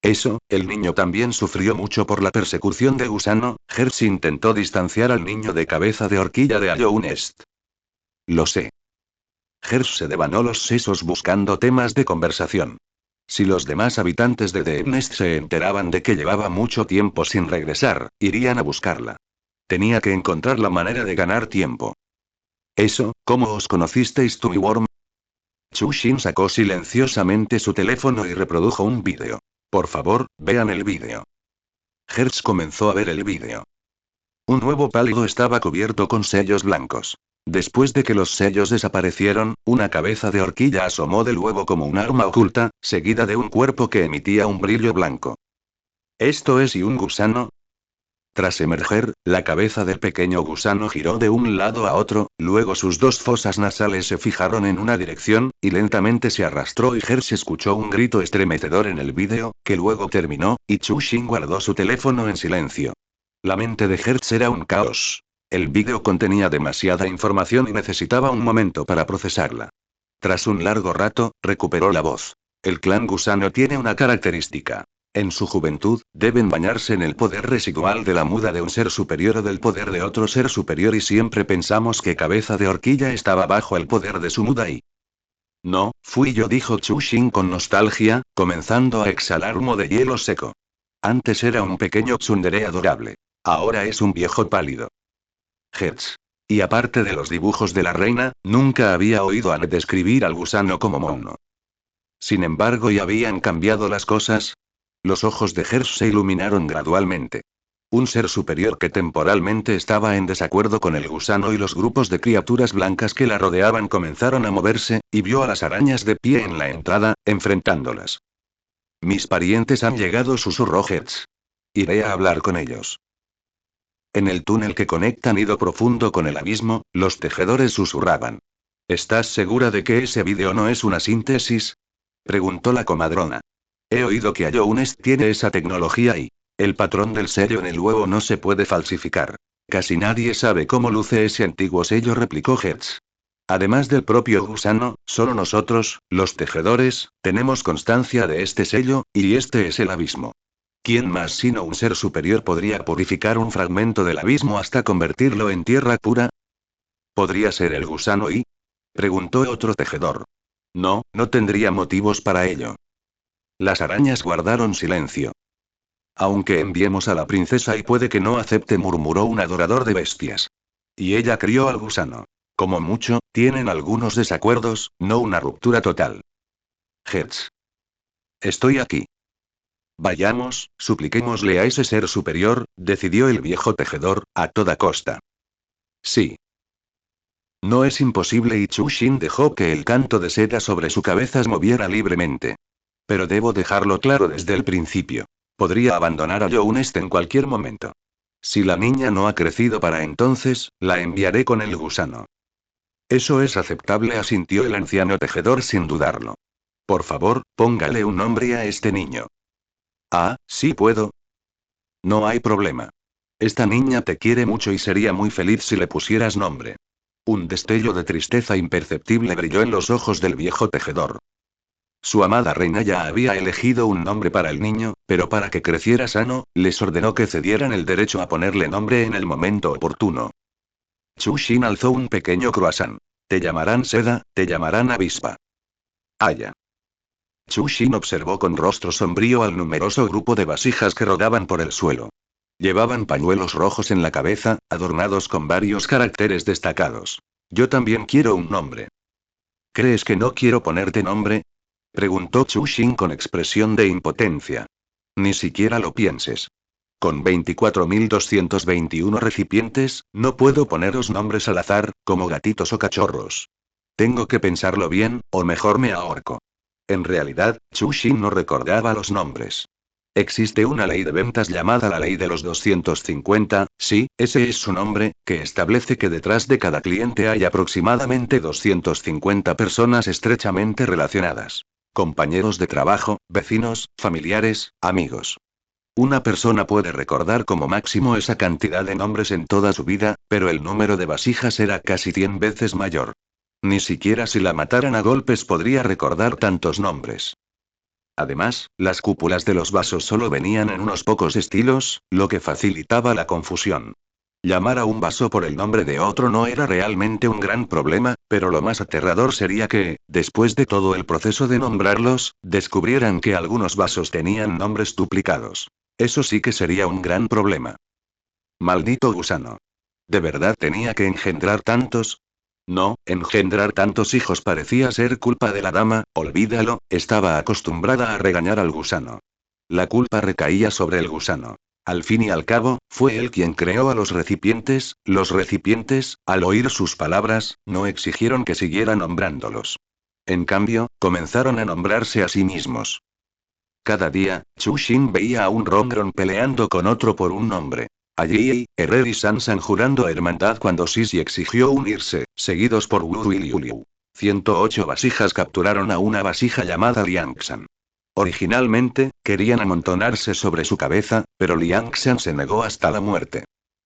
Eso, el niño también sufrió mucho por la persecución de Gusano. Hertz intentó distanciar al niño de Cabeza de Horquilla de Ayounest. Lo sé. Hertz se devanó los sesos buscando temas de conversación. Si los demás habitantes de The Nest se enteraban de que llevaba mucho tiempo sin regresar, irían a buscarla. Tenía que encontrar la manera de ganar tiempo. Eso, ¿cómo os conocisteis tú y Worm? Chushin sacó silenciosamente su teléfono y reprodujo un vídeo. Por favor, vean el vídeo. Hertz comenzó a ver el vídeo. Un nuevo pálido estaba cubierto con sellos blancos. Después de que los sellos desaparecieron, una cabeza de horquilla asomó del huevo como un arma oculta, seguida de un cuerpo que emitía un brillo blanco. ¿Esto es y un gusano? Tras emerger, la cabeza del pequeño gusano giró de un lado a otro, luego sus dos fosas nasales se fijaron en una dirección, y lentamente se arrastró y Hertz escuchó un grito estremecedor en el vídeo, que luego terminó, y Chushin guardó su teléfono en silencio. La mente de Hertz era un caos. El vídeo contenía demasiada información y necesitaba un momento para procesarla. Tras un largo rato, recuperó la voz. El clan gusano tiene una característica. En su juventud, deben bañarse en el poder residual de la muda de un ser superior o del poder de otro ser superior y siempre pensamos que Cabeza de Horquilla estaba bajo el poder de su muda y... No, fui yo, dijo Chushin con nostalgia, comenzando a exhalar humo de hielo seco. Antes era un pequeño tsundere adorable. Ahora es un viejo pálido. Hertz. Y aparte de los dibujos de la reina, nunca había oído a Ned describir al gusano como mono. Sin embargo, ¿y habían cambiado las cosas? Los ojos de Hertz se iluminaron gradualmente. Un ser superior que temporalmente estaba en desacuerdo con el gusano y los grupos de criaturas blancas que la rodeaban comenzaron a moverse, y vio a las arañas de pie en la entrada, enfrentándolas. Mis parientes han llegado, susurró Hertz. Iré a hablar con ellos. En el túnel que conecta Nido Profundo con el abismo, los tejedores susurraban. ¿Estás segura de que ese vídeo no es una síntesis? Preguntó la comadrona. He oído que Ayounest tiene esa tecnología y... El patrón del sello en el huevo no se puede falsificar. Casi nadie sabe cómo luce ese antiguo sello, replicó Hertz. Además del propio gusano, solo nosotros, los tejedores, tenemos constancia de este sello, y este es el abismo. ¿Quién más sino un ser superior podría purificar un fragmento del abismo hasta convertirlo en tierra pura? ¿Podría ser el gusano y? Preguntó otro tejedor. No, no tendría motivos para ello. Las arañas guardaron silencio. Aunque enviemos a la princesa y puede que no acepte, murmuró un adorador de bestias. Y ella crió al gusano. Como mucho, tienen algunos desacuerdos, no una ruptura total. Hertz. Estoy aquí. Vayamos, supliquémosle a ese ser superior, decidió el viejo tejedor, a toda costa. Sí. No es imposible y Chu Xin dejó que el canto de seda sobre su cabeza se moviera libremente. Pero debo dejarlo claro desde el principio. Podría abandonar a Younest en cualquier momento. Si la niña no ha crecido para entonces, la enviaré con el gusano. Eso es aceptable, asintió el anciano tejedor sin dudarlo. Por favor, póngale un nombre a este niño. Ah, sí puedo. No hay problema. Esta niña te quiere mucho y sería muy feliz si le pusieras nombre. Un destello de tristeza imperceptible brilló en los ojos del viejo tejedor. Su amada reina ya había elegido un nombre para el niño, pero para que creciera sano, les ordenó que cedieran el derecho a ponerle nombre en el momento oportuno. Chu Xin alzó un pequeño croissant. Te llamarán seda, te llamarán avispa. Aya. Chu Xin observó con rostro sombrío al numeroso grupo de vasijas que rodaban por el suelo. Llevaban pañuelos rojos en la cabeza, adornados con varios caracteres destacados. Yo también quiero un nombre. ¿Crees que no quiero ponerte nombre? Preguntó Chu Xin con expresión de impotencia. Ni siquiera lo pienses. Con 24.221 recipientes, no puedo poneros nombres al azar, como gatitos o cachorros. Tengo que pensarlo bien, o mejor me ahorco. En realidad, Chu Xin no recordaba los nombres. Existe una ley de ventas llamada la ley de los 250, sí, ese es su nombre, que establece que detrás de cada cliente hay aproximadamente 250 personas estrechamente relacionadas. Compañeros de trabajo, vecinos, familiares, amigos. Una persona puede recordar como máximo esa cantidad de nombres en toda su vida, pero el número de vasijas era casi 100 veces mayor. Ni siquiera si la mataran a golpes podría recordar tantos nombres. Además, las cúpulas de los vasos solo venían en unos pocos estilos, lo que facilitaba la confusión. Llamar a un vaso por el nombre de otro no era realmente un gran problema, pero lo más aterrador sería que, después de todo el proceso de nombrarlos, descubrieran que algunos vasos tenían nombres duplicados. Eso sí que sería un gran problema. Maldito gusano. ¿De verdad tenía que engendrar tantos? No, engendrar tantos hijos parecía ser culpa de la dama, olvídalo, estaba acostumbrada a regañar al gusano. La culpa recaía sobre el gusano. Al fin y al cabo, fue él quien creó a los recipientes, al oír sus palabras, no exigieron que siguiera nombrándolos. En cambio, comenzaron a nombrarse a sí mismos. Cada día, Chu Xin veía a un Rongron peleando con otro por un nombre. Allí, Herrera y Sansan jurando hermandad cuando Sisi exigió unirse, seguidos por Wu y Liu Liu. 108 vasijas capturaron a una vasija llamada Liangsan. Originalmente, querían amontonarse sobre su cabeza, pero Liangsan se negó hasta la muerte.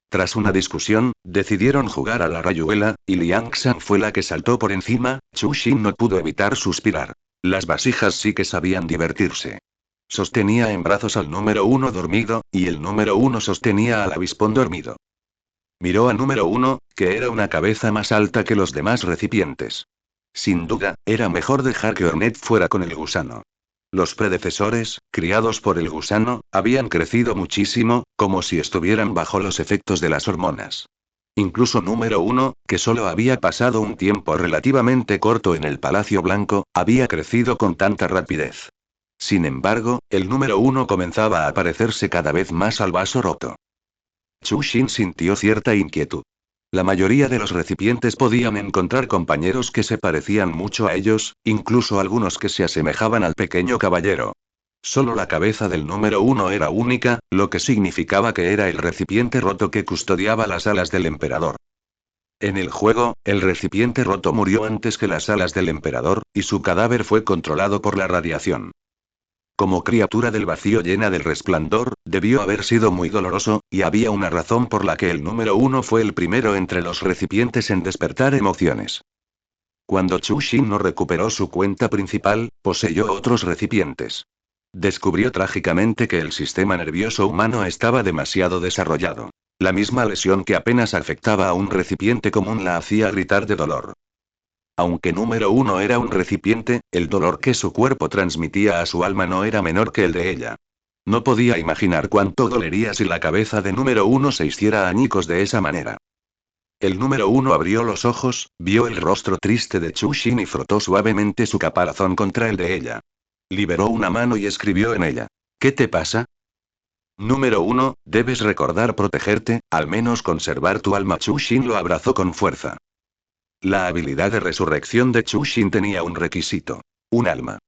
Tras una discusión, decidieron jugar a la rayuela, y Liangsan fue la que saltó por encima. Chu Xin no pudo evitar suspirar. Las vasijas sí que sabían divertirse. Sostenía en brazos al número 1 dormido, y el número 1 sostenía al avispón dormido. Miró a número 1, que era una cabeza más alta que los demás recipientes. Sin duda, era mejor dejar que Ornette fuera con el gusano. Los predecesores, criados por el gusano, habían crecido muchísimo, como si estuvieran bajo los efectos de las hormonas. Incluso número 1, que solo había pasado un tiempo relativamente corto en el Palacio Blanco, había crecido con tanta rapidez. Sin embargo, el número 1 comenzaba a parecerse cada vez más al vaso roto. Chu Xin sintió cierta inquietud. La mayoría de los recipientes podían encontrar compañeros que se parecían mucho a ellos, incluso algunos que se asemejaban al pequeño caballero. Solo la cabeza del número 1 era única, lo que significaba que era el recipiente roto que custodiaba las alas del emperador. En el juego, el recipiente roto murió antes que las alas del emperador, y su cadáver fue controlado por la radiación. Como criatura del vacío llena del resplandor, debió haber sido muy doloroso, y había una razón por la que el número 1 fue el primero entre los recipientes en despertar emociones. Cuando Chu Xin no recuperó su cuenta principal, poseyó otros recipientes. Descubrió trágicamente que el sistema nervioso humano estaba demasiado desarrollado. La misma lesión que apenas afectaba a un recipiente común la hacía gritar de dolor. Aunque número 1 era un recipiente, el dolor que su cuerpo transmitía a su alma no era menor que el de ella. No podía imaginar cuánto dolería si la cabeza de número uno se hiciera añicos de esa manera. El número uno abrió los ojos, vio el rostro triste de Chushin y frotó suavemente su caparazón contra el de ella. Liberó una mano y escribió en ella. ¿Qué te pasa? Número uno, debes recordar protegerte, al menos conservar tu alma. Chushin lo abrazó con fuerza. La habilidad de resurrección de Chushin tenía un requisito. Un alma.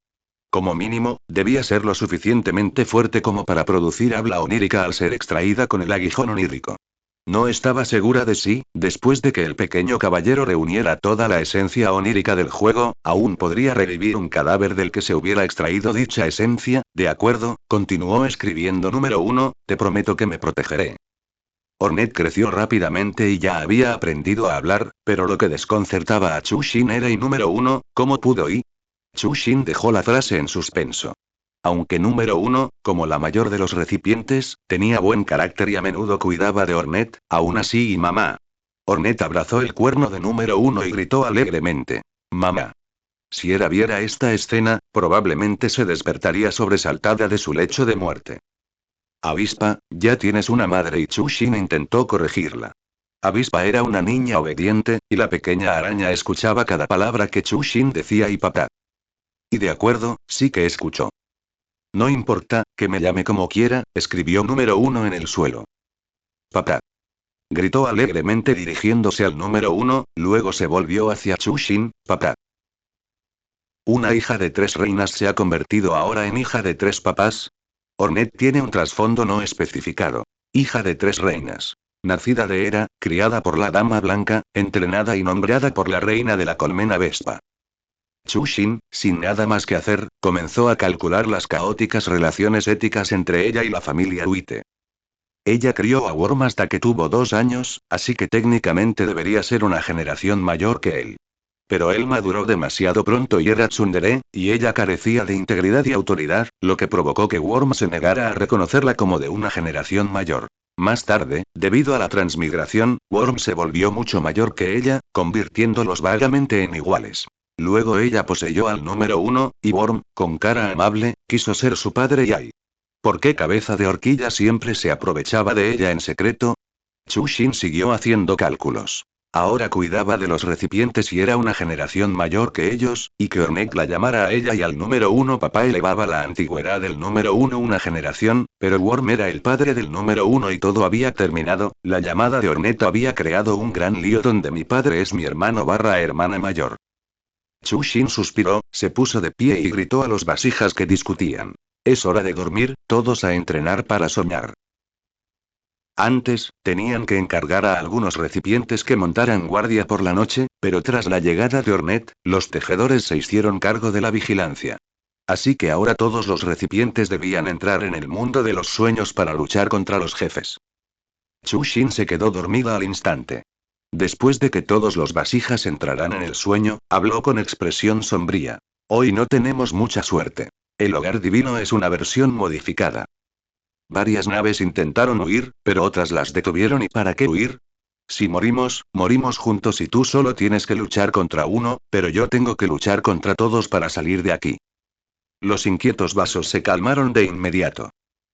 Como mínimo, debía ser lo suficientemente fuerte como para producir habla onírica al ser extraída con el aguijón onírico. No estaba segura de si, después de que el pequeño caballero reuniera toda la esencia onírica del juego, aún podría revivir un cadáver del que se hubiera extraído dicha esencia. De acuerdo, continuó escribiendo número uno, te prometo que me protegeré. Ornette creció rápidamente y ya había aprendido a hablar, pero lo que desconcertaba a Chushin era y número uno, ¿cómo pudo y? Chushin dejó la frase en suspenso. Aunque número uno, como la mayor de los recipientes, tenía buen carácter y a menudo cuidaba de Ornette, aún así y mamá. Ornette abrazó el cuerno de número uno y gritó alegremente. Mamá. Si Era viera esta escena, probablemente se despertaría sobresaltada de su lecho de muerte. Avispa, ya tienes una madre y Chushin intentó corregirla. Avispa era una niña obediente, y la pequeña araña escuchaba cada palabra que Chushin decía y papá. Y de acuerdo, sí que escuchó. No importa, que me llame como quiera, escribió número uno en el suelo. Papá. Gritó alegremente dirigiéndose al número uno, luego se volvió hacia Chushin, papá. ¿Una hija de 3 reinas se ha convertido ahora en hija de 3 papás? Ornette tiene un trasfondo no especificado. Hija de 3 reinas. Nacida de Hera, criada por la Dama Blanca, entrenada y nombrada por la reina de la colmena Vespa. Chushin, sin nada más que hacer, comenzó a calcular las caóticas relaciones éticas entre ella y la familia Uite. Ella crió a Worm hasta que tuvo 2 años, así que técnicamente debería ser una generación mayor que él. Pero él maduró demasiado pronto y era tsundere, y ella carecía de integridad y autoridad, lo que provocó que Worm se negara a reconocerla como de una generación mayor. Más tarde, debido a la transmigración, Worm se volvió mucho mayor que ella, convirtiéndolos vagamente en iguales. Luego ella poseyó al número uno, y Worm, con cara amable, quiso ser su padre y ay. ¿Por qué Cabeza de Horquilla siempre se aprovechaba de ella en secreto? Chushin siguió haciendo cálculos. Ahora cuidaba de los recipientes y era una generación mayor que ellos, y que Ornette la llamara a ella y al número uno papá elevaba la antigüedad del número uno una generación, pero Worm era el padre del número uno y todo había terminado. La llamada de Ornette había creado un gran lío donde mi padre es mi hermano barra hermana mayor. Chushin suspiró, se puso de pie y gritó a los vasijas que discutían. Es hora de dormir, todos a entrenar para soñar. Antes, tenían que encargar a algunos recipientes que montaran guardia por la noche, pero tras la llegada de Ornette, los tejedores se hicieron cargo de la vigilancia. Así que ahora todos los recipientes debían entrar en el mundo de los sueños para luchar contra los jefes. Chushin se quedó dormida al instante. Después de que todos los vasijas entraran en el sueño, habló con expresión sombría. Hoy no tenemos mucha suerte. El hogar divino es una versión modificada. Varias naves intentaron huir, pero otras las detuvieron. ¿Y para qué huir? Si morimos, morimos juntos y tú solo tienes que luchar contra uno, pero yo tengo que luchar contra todos para salir de aquí. Los inquietos vasos se calmaron de inmediato.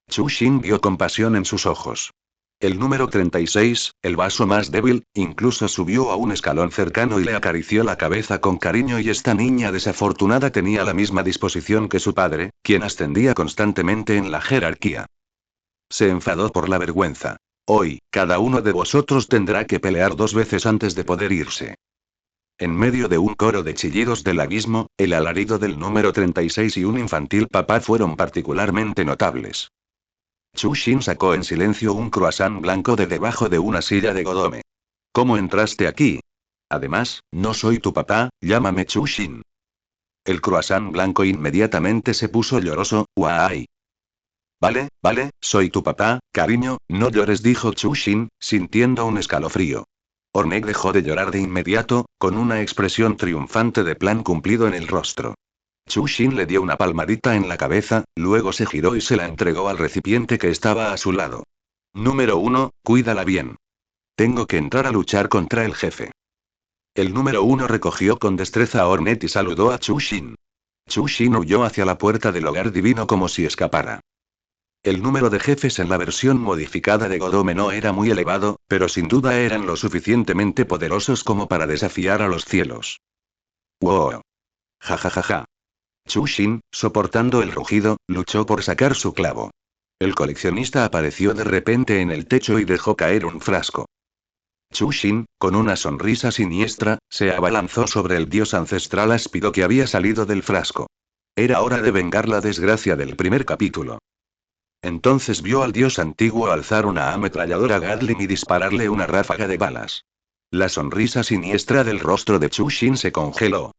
Chushin vio compasión en sus ojos. El número 36, el vaso más débil, incluso subió a un escalón cercano y le acarició la cabeza con cariño y esta niña desafortunada tenía la misma disposición que su padre, quien ascendía constantemente en la jerarquía. Se enfadó por la vergüenza. Hoy, cada uno de vosotros tendrá que pelear 2 veces antes de poder irse. En medio de un coro de chillidos del abismo, el alarido del número 36 y un infantil papá fueron particularmente notables. Chushin sacó en silencio un croissant blanco de debajo de una silla de godome. ¿Cómo entraste aquí? Además, no soy tu papá, llámame Chushin. El croissant blanco inmediatamente se puso lloroso. Guay. Vale, vale, soy tu papá, cariño, no llores, dijo Chushin, sintiendo un escalofrío. Ornette dejó de llorar de inmediato, con una expresión triunfante de plan cumplido en el rostro. Chushin le dio una palmadita en la cabeza, luego se giró y se la entregó al recipiente que estaba a su lado. Número uno, cuídala bien. Tengo que entrar a luchar contra el jefe. El número uno recogió con destreza a Ornette y saludó a Chushin. Chushin huyó hacia la puerta del hogar divino como si escapara. El número de jefes en la versión modificada de Godome no era muy elevado, pero sin duda eran lo suficientemente poderosos como para desafiar a los cielos. ¡Wow! Ja ja ja ja. Chushin, soportando el rugido, luchó por sacar su clavo. El coleccionista apareció de repente en el techo y dejó caer un frasco. Chushin, con una sonrisa siniestra, se abalanzó sobre el dios ancestral áspido que había salido del frasco. Era hora de vengar la desgracia del primer capítulo. Entonces vio al dios antiguo alzar una ametralladora Gatling y dispararle una ráfaga de balas. La sonrisa siniestra del rostro de Chushin se congeló.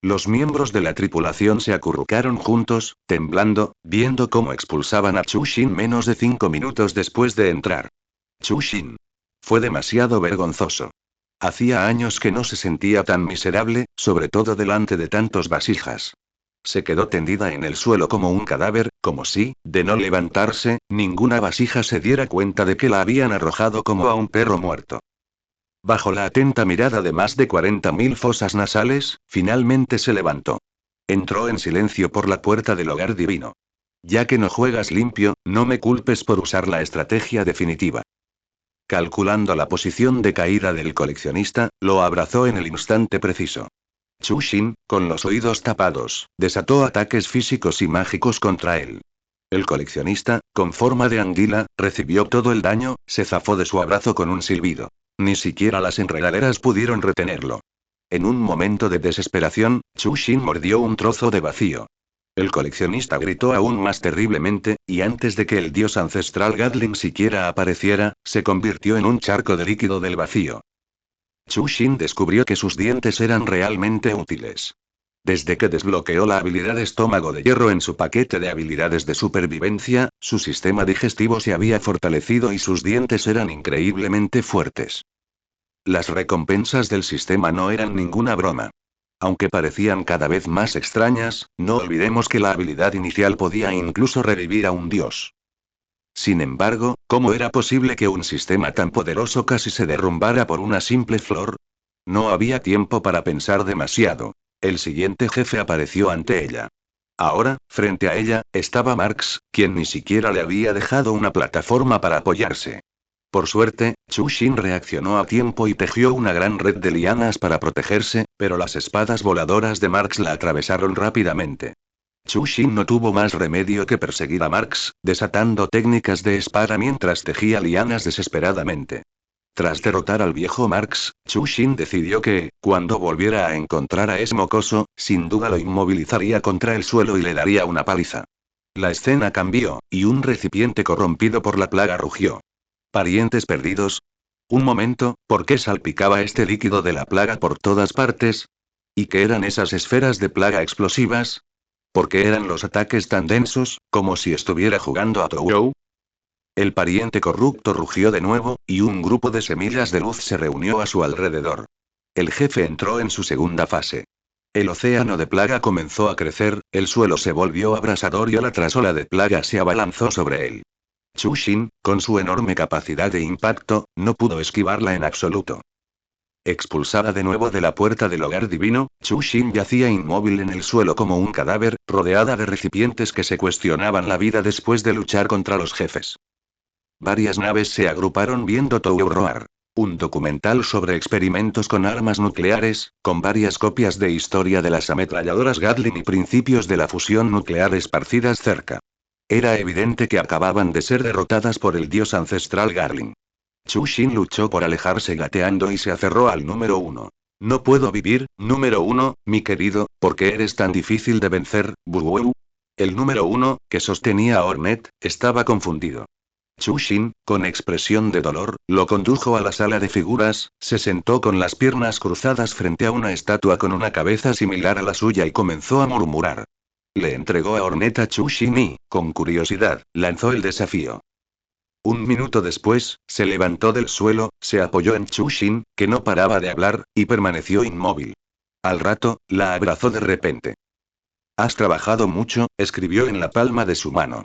Los miembros de la tripulación se acurrucaron juntos, temblando, viendo cómo expulsaban a Chushin menos de 5 minutos después de entrar. Chushin. Fue demasiado vergonzoso. Hacía años que no se sentía tan miserable, sobre todo delante de tantos vasijas. Se quedó tendida en el suelo como un cadáver, como si, de no levantarse, ninguna vasija se diera cuenta de que la habían arrojado como a un perro muerto. Bajo la atenta mirada de más de 40.000 fosas nasales, finalmente se levantó. Entró en silencio por la puerta del hogar divino. Ya que no juegas limpio, no me culpes por usar la estrategia definitiva. Calculando la posición de caída del coleccionista, lo abrazó en el instante preciso. Chushin, con los oídos tapados, desató ataques físicos y mágicos contra él. El coleccionista, con forma de anguila, recibió todo el daño, se zafó de su abrazo con un silbido. Ni siquiera las enredaderas pudieron retenerlo. En un momento de desesperación, Chushin mordió un trozo de vacío. El coleccionista gritó aún más terriblemente, y antes de que el dios ancestral Gatling siquiera apareciera, se convirtió en un charco de líquido del vacío. Chushin descubrió que sus dientes eran realmente útiles. Desde que desbloqueó la habilidad estómago de hierro en su paquete de habilidades de supervivencia, su sistema digestivo se había fortalecido y sus dientes eran increíblemente fuertes. Las recompensas del sistema no eran ninguna broma. Aunque parecían cada vez más extrañas, no olvidemos que la habilidad inicial podía incluso revivir a un dios. Sin embargo, ¿cómo era posible que un sistema tan poderoso casi se derrumbara por una simple flor? No había tiempo para pensar demasiado. El siguiente jefe apareció ante ella. Ahora, frente a ella, estaba Marx, quien ni siquiera le había dejado una plataforma para apoyarse. Por suerte, Chushin reaccionó a tiempo y tejió una gran red de lianas para protegerse, pero las espadas voladoras de Marx la atravesaron rápidamente. Chushin no tuvo más remedio que perseguir a Marx, desatando técnicas de espada mientras tejía lianas desesperadamente. Tras derrotar al viejo Marx, Chushin decidió que, cuando volviera a encontrar a ese mocoso, sin duda lo inmovilizaría contra el suelo y le daría una paliza. La escena cambió, y un recipiente corrompido por la plaga rugió. ¿Parientes perdidos? Un momento, ¿por qué salpicaba este líquido de la plaga por todas partes? ¿Y qué eran esas esferas de plaga explosivas? ¿Por qué eran los ataques tan densos, como si estuviera jugando a Touhou? El pariente corrupto rugió de nuevo, y un grupo de semillas de luz se reunió a su alrededor. El jefe entró en su segunda fase. El océano de plaga comenzó a crecer, el suelo se volvió abrasador y la trasola de plaga se abalanzó sobre él. Chushin, con su enorme capacidad de impacto, no pudo esquivarla en absoluto. Expulsada de nuevo de la puerta del hogar divino, Chushin yacía inmóvil en el suelo como un cadáver, rodeada de recipientes que se cuestionaban la vida después de luchar contra los jefes. Varias naves se agruparon viendo Touhou Roar. Un documental sobre experimentos con armas nucleares, con varias copias de historia de las ametralladoras Gatling y principios de la fusión nuclear esparcidas cerca. Era evidente que acababan de ser derrotadas por el dios ancestral Gatling. Chushin luchó por alejarse gateando y se aferró al número 1. No puedo vivir, número 1, mi querido, porque eres tan difícil de vencer, Buweu. El número 1, que sostenía a Ornette, estaba confundido. Chushin, con expresión de dolor, lo condujo a la sala de figuras, se sentó con las piernas cruzadas frente a una estatua con una cabeza similar a la suya y comenzó a murmurar. Le entregó a Ornette a Chushin y, con curiosidad, lanzó el desafío. Un minuto después, se levantó del suelo, se apoyó en Chushin, que no paraba de hablar, y permaneció inmóvil. Al rato, la abrazó de repente. Has trabajado mucho, escribió en la palma de su mano.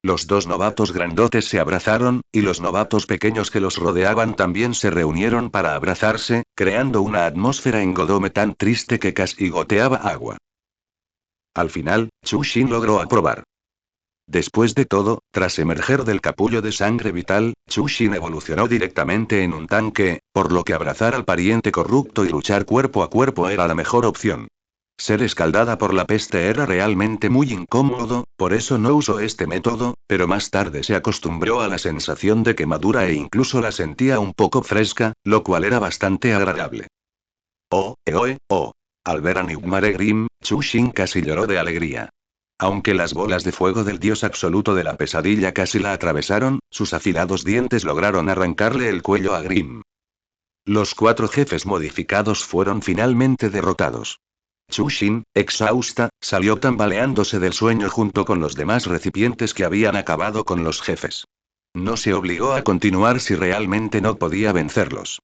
Los dos novatos grandotes se abrazaron, y los novatos pequeños que los rodeaban también se reunieron para abrazarse, creando una atmósfera en Godome tan triste que casi goteaba agua. Al final, Chushin logró aprobar. Después de todo, tras emerger del capullo de sangre vital, Chushin evolucionó directamente en un tanque, por lo que abrazar al pariente corrupto y luchar cuerpo a cuerpo era la mejor opción. Ser escaldada por la peste era realmente muy incómodo, por eso no usó este método, pero más tarde se acostumbró a la sensación de quemadura e incluso la sentía un poco fresca, lo cual era bastante agradable. Oh. Al ver a Nigmare Grimm, Chushin casi lloró de alegría. Aunque las bolas de fuego del dios absoluto de la pesadilla casi la atravesaron, sus afilados dientes lograron arrancarle el cuello a Grimm. Los 4 jefes modificados fueron finalmente derrotados. Chushin, exhausta, salió tambaleándose del sueño junto con los demás recipientes que habían acabado con los jefes. No se obligó a continuar si realmente no podía vencerlos.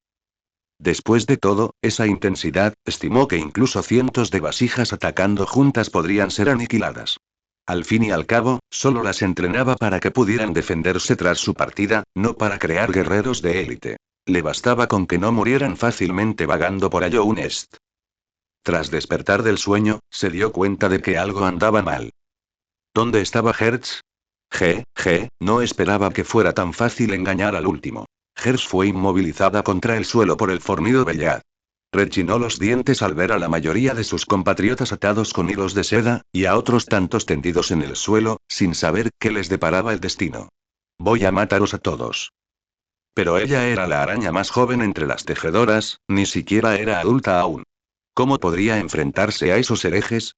Después de todo, esa intensidad, estimó que incluso cientos de vasijas atacando juntas podrían ser aniquiladas. Al fin y al cabo, solo las entrenaba para que pudieran defenderse tras su partida, no para crear guerreros de élite. Le bastaba con que no murieran fácilmente vagando por Ajoun Est. Tras despertar del sueño, se dio cuenta de que algo andaba mal. ¿Dónde estaba Hertz? No esperaba que fuera tan fácil engañar al último. Hertz fue inmovilizada contra el suelo por el fornido Bellad. Rechinó los dientes al ver a la mayoría de sus compatriotas atados con hilos de seda, y a otros tantos tendidos en el suelo, sin saber qué les deparaba el destino. Voy a mataros a todos. Pero ella era la araña más joven entre las tejedoras, ni siquiera era adulta aún. ¿Cómo podría enfrentarse a esos herejes?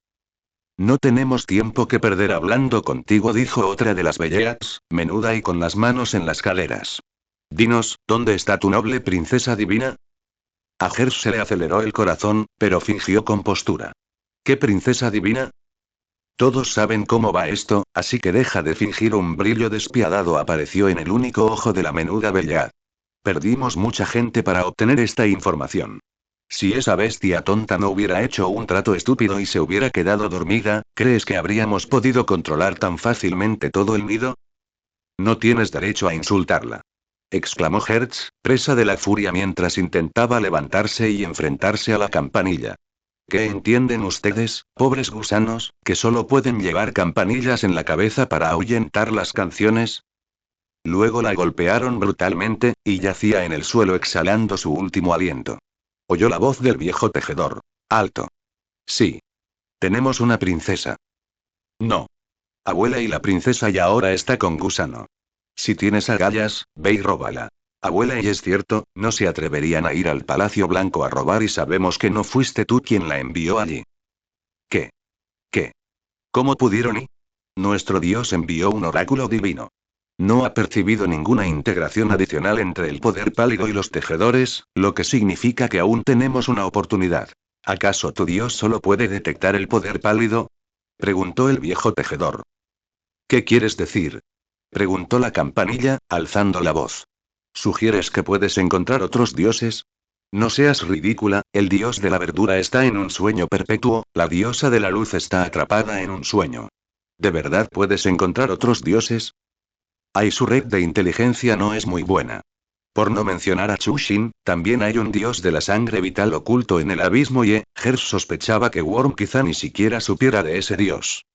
No tenemos tiempo que perder hablando contigo, dijo otra de las Belleats, menuda y con las manos en las caderas. Dinos, ¿dónde está tu noble princesa divina? A Hertz se le aceleró el corazón, pero fingió compostura. ¿Qué princesa divina? Todos saben cómo va esto, así que deja de fingir. Un brillo despiadado apareció en el único ojo de la menuda Belleat. Perdimos mucha gente para obtener esta información. Si esa bestia tonta no hubiera hecho un trato estúpido y se hubiera quedado dormida, ¿crees que habríamos podido controlar tan fácilmente todo el nido? No tienes derecho a insultarla, exclamó Hertz, presa de la furia mientras intentaba levantarse y enfrentarse a la campanilla. ¿Qué entienden ustedes, pobres gusanos, que solo pueden llevar campanillas en la cabeza para ahuyentar las canciones? Luego la golpearon brutalmente, y yacía en el suelo exhalando su último aliento. Oyó la voz del viejo tejedor. Alto. Sí. Tenemos una princesa. No. Abuela y la princesa ya ahora está con Gusano. Si tienes agallas, ve y róbala. Abuela, y es cierto, no se atreverían a ir al Palacio Blanco a robar y sabemos que no fuiste tú quien la envió allí. ¿Qué? ¿Qué? ¿Cómo pudieron y? Nuestro Dios envió un oráculo divino. No ha percibido ninguna integración adicional entre el poder pálido y los tejedores, lo que significa que aún tenemos una oportunidad. ¿Acaso tu Dios solo puede detectar el poder pálido? Preguntó el viejo tejedor. ¿Qué quieres decir? Preguntó la campanilla, alzando la voz. ¿Sugieres que puedes encontrar otros dioses? No seas ridícula, el dios de la verdura está en un sueño perpetuo, la diosa de la luz está atrapada en un sueño. ¿De verdad puedes encontrar otros dioses? Ay, su red de inteligencia no es muy buena. Por no mencionar a Chushin, también hay un dios de la sangre vital oculto en el abismo y Hertz sospechaba que Worm quizá ni siquiera supiera de ese dios.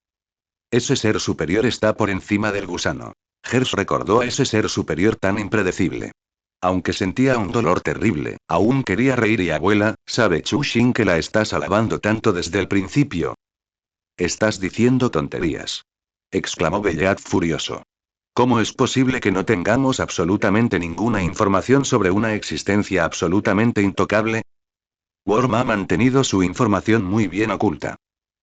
Ese ser superior está por encima del gusano. Hertz recordó a ese ser superior tan impredecible. Aunque sentía un dolor terrible, aún quería reír. Y abuela, ¿sabe Chushin que la estás alabando tanto desde el principio? Estás diciendo tonterías, exclamó Bellad furioso. ¿Cómo es posible que no tengamos absolutamente ninguna información sobre una existencia absolutamente intocable? Worm ha mantenido su información muy bien oculta.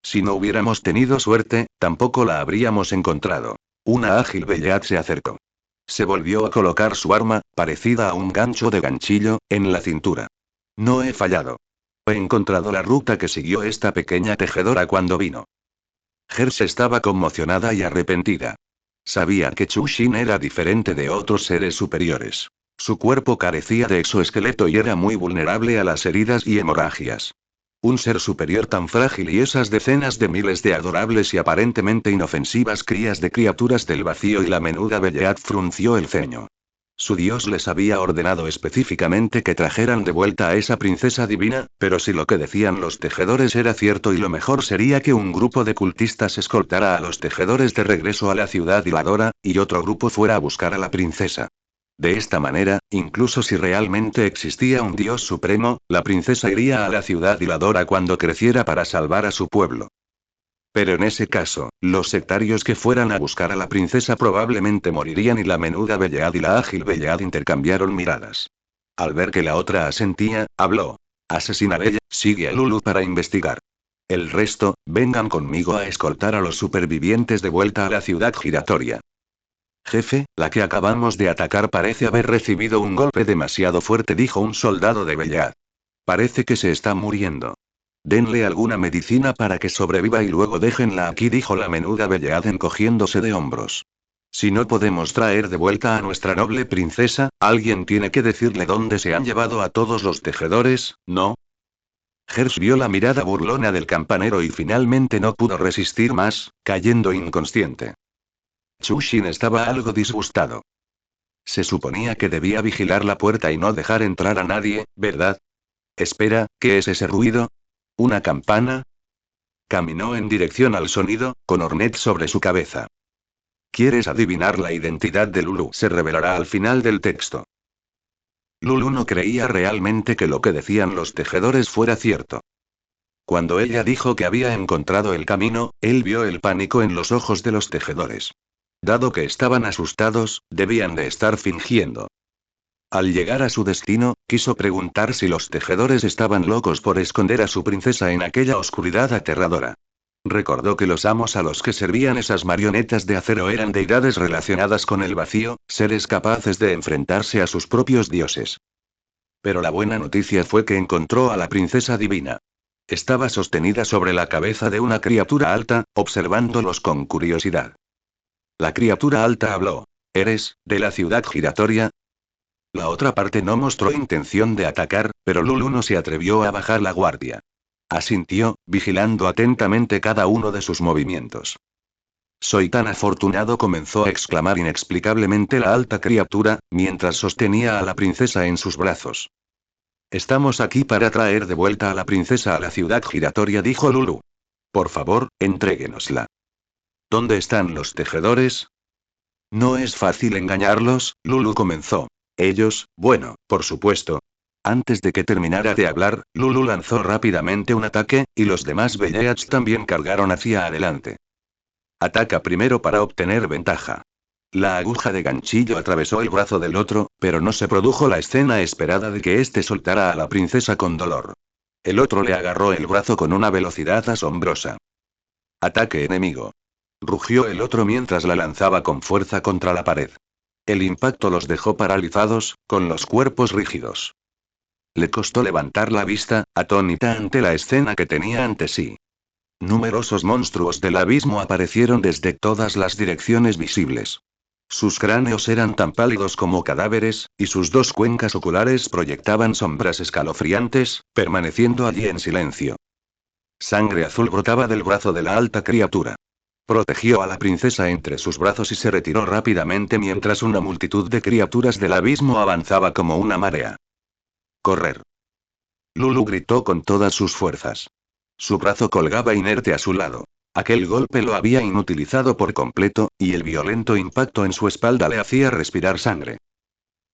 Si no hubiéramos tenido suerte, tampoco la habríamos encontrado. Una ágil Bellad se acercó. Se volvió a colocar su arma, parecida a un gancho de ganchillo, en la cintura. No he fallado. He encontrado la ruta que siguió esta pequeña tejedora cuando vino. Hertz estaba conmocionada y arrepentida. Sabía que Chushin era diferente de otros seres superiores. Su cuerpo carecía de exoesqueleto y era muy vulnerable a las heridas y hemorragias. Un ser superior tan frágil y esas decenas de miles de adorables y aparentemente inofensivas crías de criaturas del vacío. Y la menuda Belleat frunció el ceño. Su dios les había ordenado específicamente que trajeran de vuelta a esa princesa divina, pero si lo que decían los tejedores era cierto y lo mejor sería que un grupo de cultistas escoltara a los tejedores de regreso a la ciudad hiladora, y otro grupo fuera a buscar a la princesa. De esta manera, incluso si realmente existía un dios supremo, la princesa iría a la ciudad hiladora cuando creciera para salvar a su pueblo. Pero en ese caso, los sectarios que fueran a buscar a la princesa probablemente morirían y la menuda Bellead y la ágil Bellead intercambiaron miradas. Al ver que la otra asentía, habló. Asesinaré, sigue a Lulu para investigar. El resto, vengan conmigo a escoltar a los supervivientes de vuelta a la ciudad giratoria. Jefe, la que acabamos de atacar parece haber recibido un golpe demasiado fuerte, dijo un soldado de Bellead. Parece que se está muriendo. Denle alguna medicina para que sobreviva y luego déjenla aquí, dijo la menuda Bellead encogiéndose de hombros. Si no podemos traer de vuelta a nuestra noble princesa, alguien tiene que decirle dónde se han llevado a todos los tejedores, ¿no? Hersh vio la mirada burlona del campanero y finalmente no pudo resistir más, cayendo inconsciente. Chushin estaba algo disgustado. Se suponía que debía vigilar la puerta y no dejar entrar a nadie, ¿verdad? Espera, ¿qué es ese ruido? ¿Una campana? Caminó en dirección al sonido, con Ornette sobre su cabeza. ¿Quieres adivinar la identidad de Lulu? Se revelará al final del texto. Lulu no creía realmente que lo que decían los tejedores fuera cierto. Cuando ella dijo que había encontrado el camino, él vio el pánico en los ojos de los tejedores. Dado que estaban asustados, debían de estar fingiendo. Al llegar a su destino, quiso preguntar si los tejedores estaban locos por esconder a su princesa en aquella oscuridad aterradora. Recordó que los amos a los que servían esas marionetas de acero eran deidades relacionadas con el vacío, seres capaces de enfrentarse a sus propios dioses. Pero la buena noticia fue que encontró a la princesa divina. Estaba sostenida sobre la cabeza de una criatura alta, observándolos con curiosidad. La criatura alta habló. ¿Eres, de la ciudad giratoria? La otra parte no mostró intención de atacar, pero Lulu no se atrevió a bajar la guardia. Asintió, vigilando atentamente cada uno de sus movimientos. Soy tan afortunado, comenzó a exclamar inexplicablemente la alta criatura, mientras sostenía a la princesa en sus brazos. Estamos aquí para traer de vuelta a la princesa a la ciudad giratoria, dijo Lulu. Por favor, entréguenosla. ¿Dónde están los tejedores? No es fácil engañarlos, Lulu comenzó. Ellos, bueno, por supuesto. Antes de que terminara de hablar, Lulu lanzó rápidamente un ataque, y los demás Belleads también cargaron hacia adelante. Ataca primero para obtener ventaja. La aguja de ganchillo atravesó el brazo del otro, pero no se produjo la escena esperada de que éste soltara a la princesa con dolor. El otro le agarró el brazo con una velocidad asombrosa. Ataque enemigo. Rugió el otro mientras la lanzaba con fuerza contra la pared. El impacto los dejó paralizados, con los cuerpos rígidos. Le costó levantar la vista, atónita ante la escena que tenía ante sí. Numerosos monstruos del abismo aparecieron desde todas las direcciones visibles. Sus cráneos eran tan pálidos como cadáveres, y sus dos cuencas oculares proyectaban sombras escalofriantes, permaneciendo allí en silencio. Sangre azul brotaba del brazo de la alta criatura. Protegió a la princesa entre sus brazos y se retiró rápidamente mientras una multitud de criaturas del abismo avanzaba como una marea. ¡Correr! Lulu gritó con todas sus fuerzas. Su brazo colgaba inerte a su lado. Aquel golpe lo había inutilizado por completo, y el violento impacto en su espalda le hacía respirar sangre.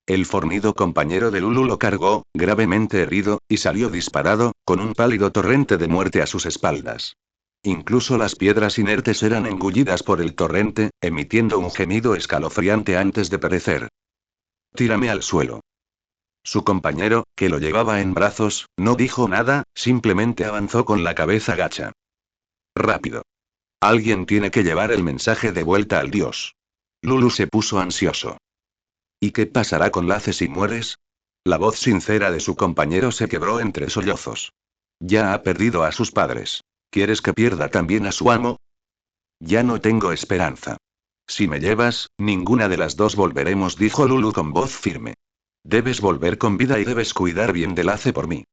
El fornido compañero de Lulu lo cargó, gravemente herido, y salió disparado, con un pálido torrente de muerte a sus espaldas. Incluso las piedras inertes eran engullidas por el torrente, emitiendo un gemido escalofriante antes de perecer. Tírame al suelo. Su compañero, que lo llevaba en brazos, no dijo nada, simplemente avanzó con la cabeza gacha. Rápido. Alguien tiene que llevar el mensaje de vuelta al dios. Lulu se puso ansioso. ¿Y qué pasará con Lace si mueres? La voz sincera de su compañero se quebró entre sollozos. Ya ha perdido a sus padres. ¿Quieres que pierda también a su amo? Ya no tengo esperanza. Si me llevas, ninguna de las dos volveremos, dijo Lulu con voz firme. Debes volver con vida y debes cuidar bien de Lace por mí.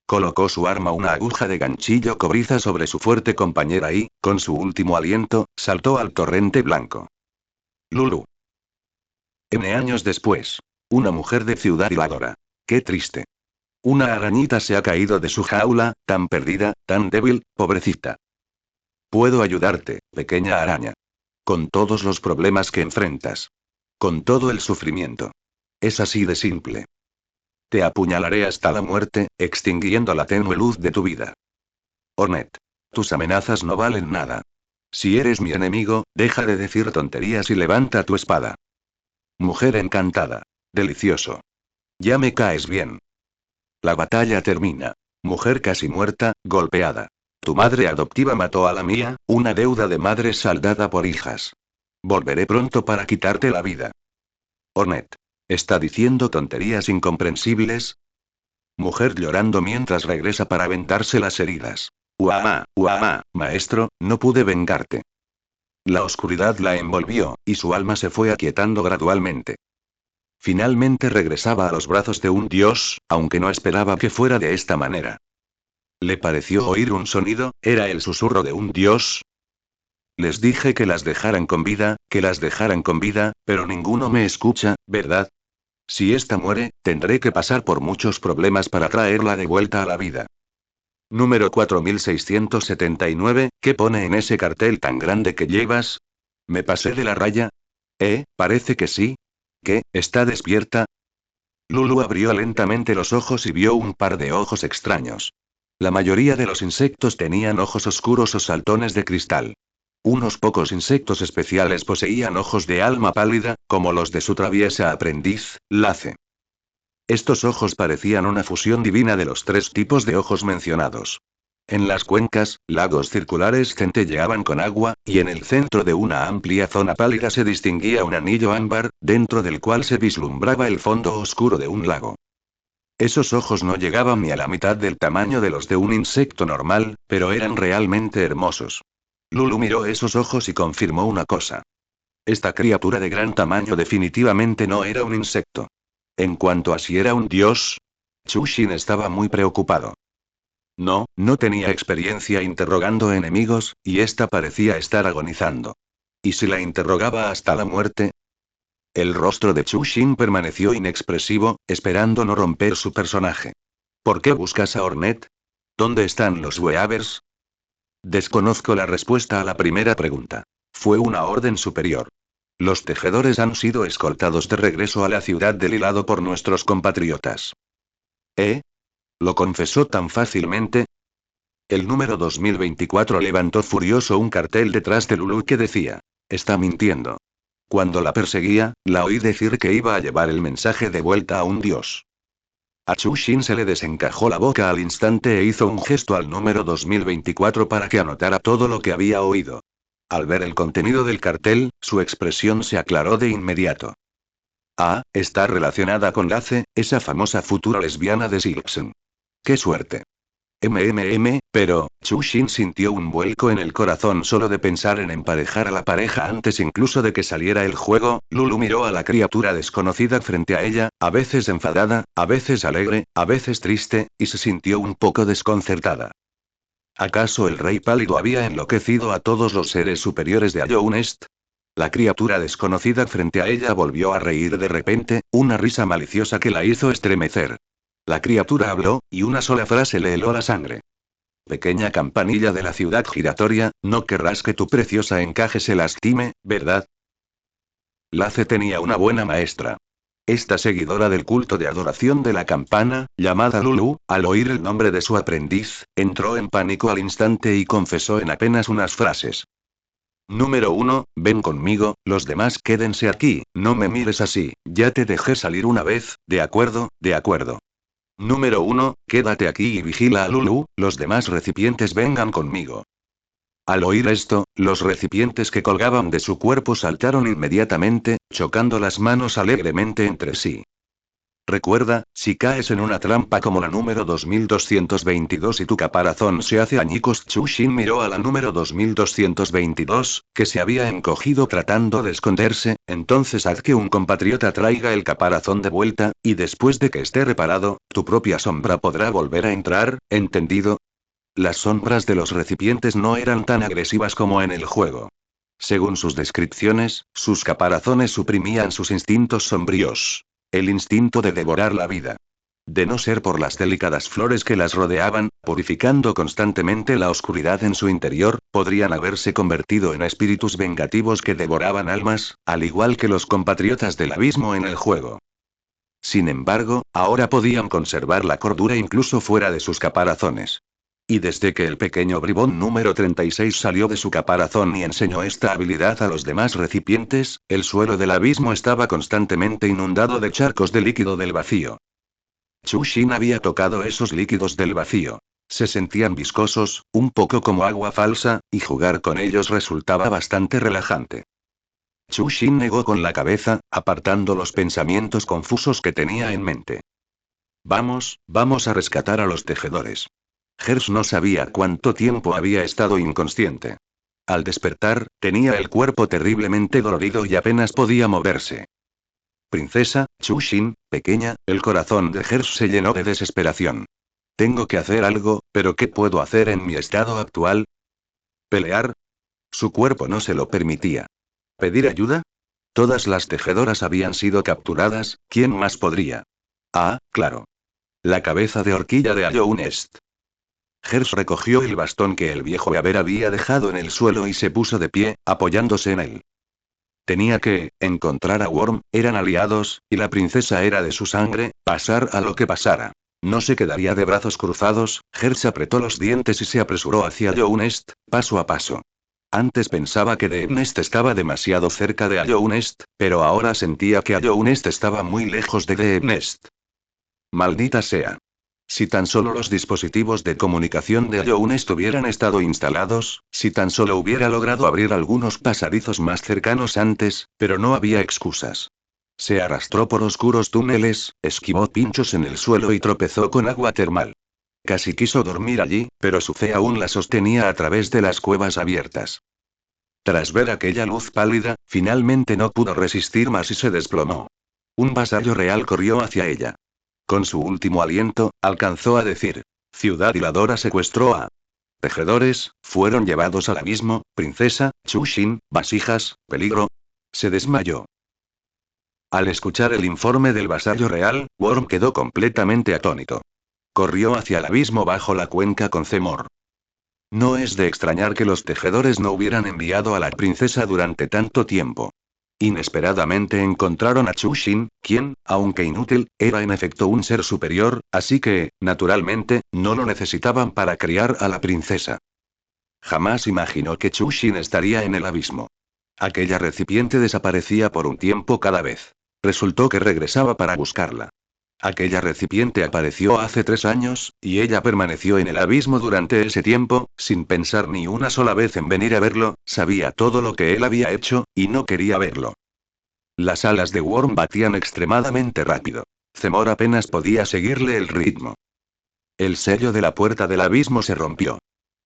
Colocó su arma, una aguja de ganchillo cobriza, sobre su fuerte compañera y, con su último aliento, saltó al torrente blanco. Lulu. N años después. Una mujer de ciudad hiladora. Qué triste. Una arañita se ha caído de su jaula, tan perdida, tan débil, pobrecita. Puedo ayudarte, pequeña araña. Con todos los problemas que enfrentas. Con todo el sufrimiento. Es así de simple. Te apuñalaré hasta la muerte, extinguiendo la tenue luz de tu vida. Hornet. Tus amenazas no valen nada. Si eres mi enemigo, deja de decir tonterías y levanta tu espada. Mujer encantada. Delicioso. Ya me caes bien. La batalla termina. Mujer casi muerta, golpeada. Tu madre adoptiva mató a la mía, una deuda de madre saldada por hijas. Volveré pronto para quitarte la vida. Hornet. ¿Está diciendo tonterías incomprensibles? Mujer llorando mientras regresa para vendarse las heridas. Uamá, maestro, no pude vengarte. La oscuridad la envolvió, y su alma se fue aquietando gradualmente. Finalmente regresaba a los brazos de un dios, aunque no esperaba que fuera de esta manera. Le pareció oír un sonido, ¿era el susurro de un dios? Les dije que las dejaran con vida, pero ninguno me escucha, ¿verdad? Si esta muere, tendré que pasar por muchos problemas para traerla de vuelta a la vida. Número 4679, ¿qué pone en ese cartel tan grande que llevas? ¿Me pasé de la raya? Parece que sí. ¿Qué, está despierta? Lulu abrió lentamente los ojos y vio un par de ojos extraños. La mayoría de los insectos tenían ojos oscuros o saltones de cristal. Unos pocos insectos especiales poseían ojos de alma pálida, como los de su traviesa aprendiz, Lace. Estos ojos parecían una fusión divina de los tres tipos de ojos mencionados. En las cuencas, lagos circulares centelleaban con agua, y en el centro de una amplia zona pálida se distinguía un anillo ámbar, dentro del cual se vislumbraba el fondo oscuro de un lago. Esos ojos no llegaban ni a la mitad del tamaño de los de un insecto normal, pero eran realmente hermosos. Lulu miró esos ojos y confirmó una cosa. Esta criatura de gran tamaño definitivamente no era un insecto. En cuanto a si era un dios, Chushin estaba muy preocupado. No tenía experiencia interrogando enemigos, y esta parecía estar agonizando. ¿Y si la interrogaba hasta la muerte? El rostro de Chushin permaneció inexpresivo, esperando no romper su personaje. ¿Por qué buscas a Hornet? ¿Dónde están los Weavers? Desconozco la respuesta a la primera pregunta. Fue una orden superior. Los tejedores han sido escoltados de regreso a la ciudad del hilado por nuestros compatriotas. ¿Lo confesó tan fácilmente? El número 2024 levantó furioso un cartel detrás de Lulu que decía: está mintiendo. Cuando la perseguía, la oí decir que iba a llevar el mensaje de vuelta a un dios. A Chushin se le desencajó la boca al instante e hizo un gesto al número 2024 para que anotara todo lo que había oído. Al ver el contenido del cartel, su expresión se aclaró de inmediato. Está relacionada con Lace, esa famosa futura lesbiana de Silpsen. ¡Qué suerte! Pero, Chushin sintió un vuelco en el corazón solo de pensar en emparejar a la pareja antes incluso de que saliera el juego. Lulu miró a la criatura desconocida frente a ella, a veces enfadada, a veces alegre, a veces triste, y se sintió un poco desconcertada. ¿Acaso el rey pálido había enloquecido a todos los seres superiores de Allownest? La criatura desconocida frente a ella volvió a reír de repente, una risa maliciosa que la hizo estremecer. La criatura habló, y una sola frase le heló la sangre. Pequeña campanilla de la ciudad giratoria, no querrás que tu preciosa encaje se lastime, ¿verdad? Lace tenía una buena maestra. Esta seguidora del culto de adoración de la campana, llamada Lulu, al oír el nombre de su aprendiz, entró en pánico al instante y confesó en apenas unas frases. Número 1, ven conmigo, los demás quédense aquí, no me mires así, ya te dejé salir una vez, ¿de acuerdo? Número 1, quédate aquí y vigila a Lulu, los demás recipientes vengan conmigo. Al oír esto, los recipientes que colgaban de su cuerpo saltaron inmediatamente, chocando las manos alegremente entre sí. Recuerda, si caes en una trampa como la número 2222 y tu caparazón se hace añicos. Chushin miró a la número 2222, que se había encogido tratando de esconderse, entonces haz que un compatriota traiga el caparazón de vuelta, y después de que esté reparado, tu propia sombra podrá volver a entrar, ¿entendido? Las sombras de los recipientes no eran tan agresivas como en el juego. Según sus descripciones, sus caparazones suprimían sus instintos sombríos. El instinto de devorar la vida. De no ser por las delicadas flores que las rodeaban, purificando constantemente la oscuridad en su interior, podrían haberse convertido en espíritus vengativos que devoraban almas, al igual que los compatriotas del abismo en el juego. Sin embargo, ahora podían conservar la cordura incluso fuera de sus caparazones. Y desde que el pequeño bribón número 36 salió de su caparazón y enseñó esta habilidad a los demás recipientes, el suelo del abismo estaba constantemente inundado de charcos de líquido del vacío. Chushin había tocado esos líquidos del vacío. Se sentían viscosos, un poco como agua falsa, y jugar con ellos resultaba bastante relajante. Chushin negó con la cabeza, apartando los pensamientos confusos que tenía en mente. Vamos a rescatar a los tejedores. Hers no sabía cuánto tiempo había estado inconsciente. Al despertar, tenía el cuerpo terriblemente dolorido y apenas podía moverse. Princesa, Chushin, pequeña, el corazón de Hers se llenó de desesperación. Tengo que hacer algo, pero ¿qué puedo hacer en mi estado actual? ¿Pelear? Su cuerpo no se lo permitía. ¿Pedir ayuda? Todas las tejedoras habían sido capturadas, ¿quién más podría? Ah, claro. La cabeza de horquilla de Ayounest. Hers recogió el bastón que el viejo Beaver había dejado en el suelo y se puso de pie, apoyándose en él. Tenía que encontrar a Worm, eran aliados, y la princesa era de su sangre, pasar a lo que pasara. No se quedaría de brazos cruzados. Hers apretó los dientes y se apresuró hacia Ayounest, paso a paso. Antes pensaba que Deepnest estaba demasiado cerca de Ayounest, pero ahora sentía que Ayounest estaba muy lejos de Deepnest. Maldita sea. Si tan solo los dispositivos de comunicación de Ayounest hubieran estado instalados, si tan solo hubiera logrado abrir algunos pasadizos más cercanos antes, pero no había excusas. Se arrastró por oscuros túneles, esquivó pinchos en el suelo y tropezó con agua termal. Casi quiso dormir allí, pero su fe aún la sostenía a través de las cuevas abiertas. Tras ver aquella luz pálida, finalmente no pudo resistir más y se desplomó. Un vasallo real corrió hacia ella. Con su último aliento, alcanzó a decir: Ciudad Hiladora secuestró a tejedores, fueron llevados al abismo, princesa, Chushin, vasijas, peligro. Se desmayó. Al escuchar el informe del vasallo real, Worm quedó completamente atónito. Corrió hacia el abismo bajo la cuenca con Zemor. No es de extrañar que los tejedores no hubieran enviado a la princesa durante tanto tiempo. Inesperadamente encontraron a Chushin, quien, aunque inútil, era en efecto un ser superior, así que, naturalmente, no lo necesitaban para criar a la princesa. Jamás imaginó que Chushin estaría en el abismo. Aquella recipiente desaparecía por un tiempo cada vez. Resultó que regresaba para buscarla. Aquella recipiente apareció hace 3 años, y ella permaneció en el abismo durante ese tiempo, sin pensar ni una sola vez en venir a verlo, sabía todo lo que él había hecho, y no quería verlo. Las alas de Worm batían extremadamente rápido. Zemor apenas podía seguirle el ritmo. El sello de la puerta del abismo se rompió.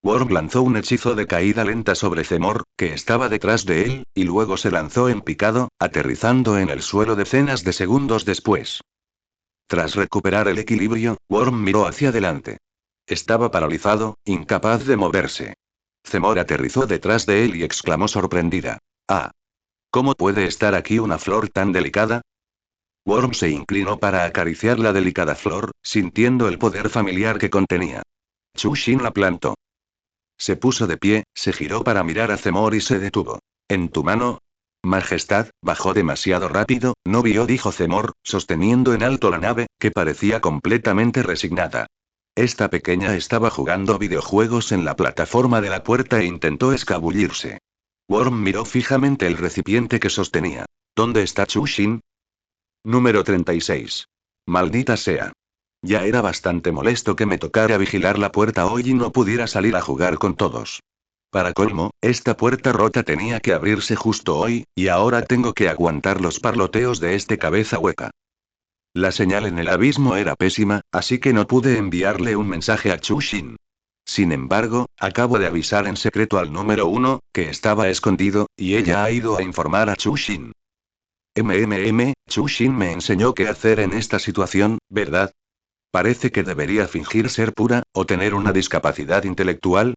Worm lanzó un hechizo de caída lenta sobre Zemor, que estaba detrás de él, y luego se lanzó en picado, aterrizando en el suelo decenas de segundos después. Tras recuperar el equilibrio, Worm miró hacia adelante. Estaba paralizado, incapaz de moverse. Zemor aterrizó detrás de él y exclamó sorprendida: ¡Ah! ¿Cómo puede estar aquí una flor tan delicada? Worm se inclinó para acariciar la delicada flor, sintiendo el poder familiar que contenía. Chushin la plantó. Se puso de pie, se giró para mirar a Zemor y se detuvo. ¿En tu mano? Majestad, bajó demasiado rápido, no vio, dijo Zemor, sosteniendo en alto la nave, que parecía completamente resignada. Esta pequeña estaba jugando videojuegos en la plataforma de la puerta e intentó escabullirse. Worm miró fijamente el recipiente que sostenía. ¿Dónde está Chushin? Número 36. Maldita sea. Ya era bastante molesto que me tocara vigilar la puerta hoy y no pudiera salir a jugar con todos. Para colmo, esta puerta rota tenía que abrirse justo hoy, y ahora tengo que aguantar los parloteos de este cabeza hueca. La señal en el abismo era pésima, así que no pude enviarle un mensaje a Chushin. Sin embargo, acabo de avisar en secreto al número 1, que estaba escondido, y ella ha ido a informar a Chushin. Chushin me enseñó qué hacer en esta situación, ¿verdad? Parece que debería fingir ser pura, o tener una discapacidad intelectual.